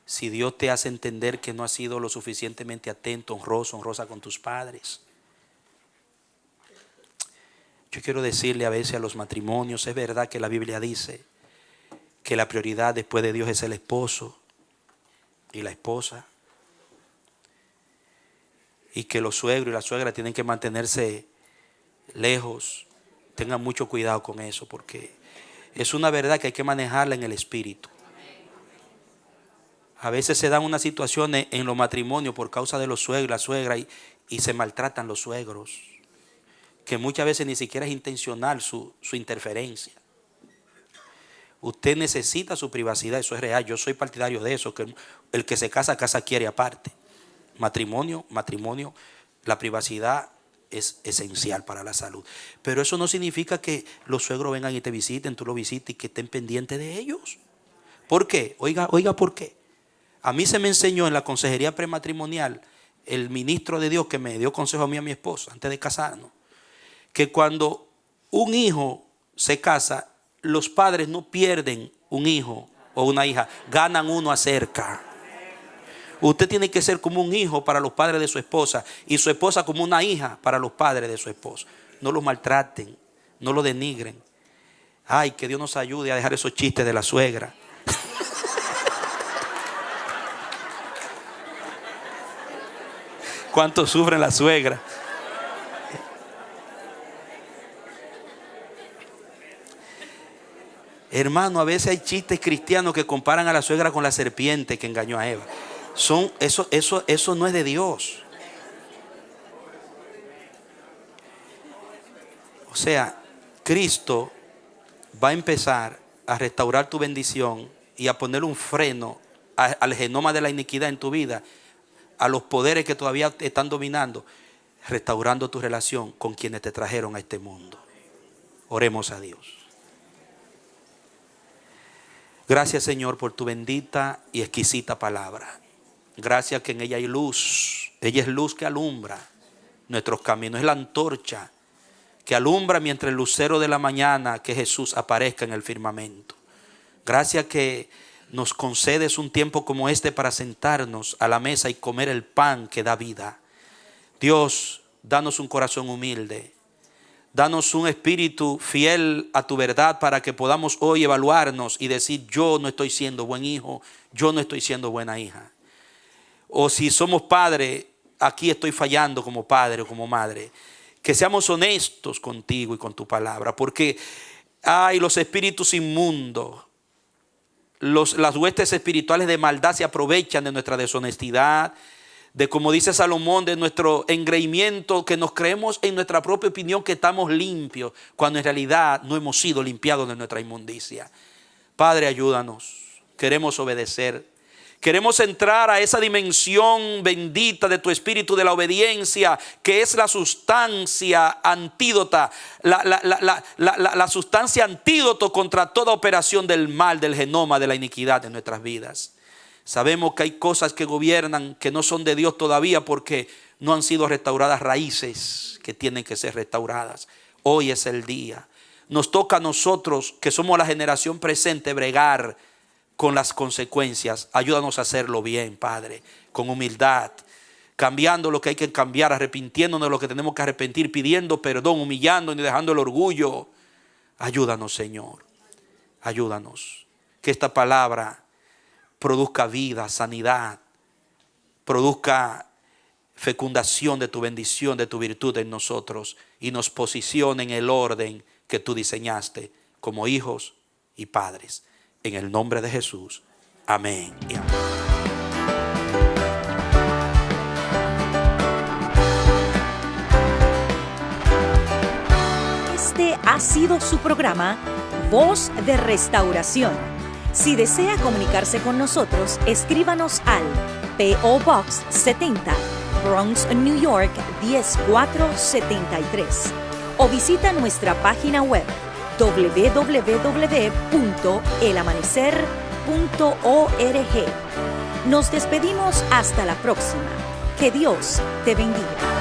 Si Dios te hace entender que no has sido lo suficientemente atento, honrosa con tus padres. Yo quiero decirle a veces a los matrimonios, es verdad que la Biblia dice que la prioridad después de Dios es el esposo y la esposa. Y que los suegros y las suegras tienen que mantenerse lejos. Tengan mucho cuidado con eso, porque es una verdad que hay que manejarla en el espíritu. A veces se dan unas situaciones en los matrimonios por causa de los suegros, la suegra, y se maltratan los suegros, que muchas veces ni siquiera es intencional su interferencia. Usted necesita su privacidad, eso es real. Yo soy partidario de eso, que el que se casa quiere aparte. Matrimonio, la privacidad es esencial para la salud. Pero eso no significa que los suegros vengan y te visiten, tú los visites y que estén pendientes de ellos. ¿Por qué? Oiga, ¿por qué? A mí se me enseñó en la consejería prematrimonial, el ministro de Dios que me dio consejo a mí y a mi esposa antes de casarnos, que cuando un hijo se casa, los padres no pierden un hijo o una hija, ganan uno acerca. Usted tiene que ser como un hijo para los padres de su esposa y su esposa como una hija para los padres de su esposo. No los maltraten, no los denigren. Ay, que Dios nos ayude a dejar esos chistes de la suegra. ¿Cuánto sufren la suegra? Hermano, a veces hay chistes cristianos que comparan a la suegra con la serpiente que engañó a Eva. Eso no es de Dios. O sea, Cristo va a empezar a restaurar tu bendición y a poner un freno al genoma de la iniquidad en tu vida, a los poderes que todavía te están dominando, restaurando tu relación con quienes te trajeron a este mundo. Oremos a Dios. Gracias, Señor, por tu bendita y exquisita palabra. Gracias que en ella hay luz. Ella es luz que alumbra nuestros caminos. Es la antorcha que alumbra mientras el lucero de la mañana que Jesús aparezca en el firmamento. Gracias que nos concedes un tiempo como este para sentarnos a la mesa y comer el pan que da vida. Dios, danos un corazón humilde. Danos un espíritu fiel a tu verdad para que podamos hoy evaluarnos y decir: yo no estoy siendo buen hijo, yo no estoy siendo buena hija. O si somos padres, aquí estoy fallando como padre o como madre. Que seamos honestos contigo y con tu palabra, porque hay los espíritus inmundos, las huestes espirituales de maldad se aprovechan de nuestra deshonestidad, de, como dice Salomón, de nuestro engreimiento, que nos creemos en nuestra propia opinión que estamos limpios, cuando en realidad no hemos sido limpiados de nuestra inmundicia. Padre, ayúdanos. Queremos obedecer. Queremos entrar a esa dimensión bendita de tu espíritu de la obediencia, que es la sustancia antídota, la sustancia antídoto contra toda operación del mal, del genoma, de la iniquidad en nuestras vidas. Sabemos que hay cosas que gobiernan que no son de Dios todavía porque no han sido restauradas raíces que tienen que ser restauradas. Hoy es el día. Nos toca a nosotros, que somos la generación presente, bregar con las consecuencias. Ayúdanos a hacerlo bien, Padre, con humildad, cambiando lo que hay que cambiar, arrepintiéndonos de lo que tenemos que arrepentir, pidiendo perdón, humillándonos y dejando el orgullo. Ayúdanos, Señor. Ayúdanos. Que esta palabra produzca vida, sanidad, produzca fecundación de tu bendición, de tu virtud en nosotros y nos posicione en el orden que tú diseñaste como hijos y padres. En el nombre de Jesús. Amén y amén. Este ha sido su programa Voz de Restauración. Si desea comunicarse con nosotros, escríbanos al P.O. Box 70, Bronx, New York 10473 o visita nuestra página web www.elamanecer.org. Nos despedimos hasta la próxima. Que Dios te bendiga.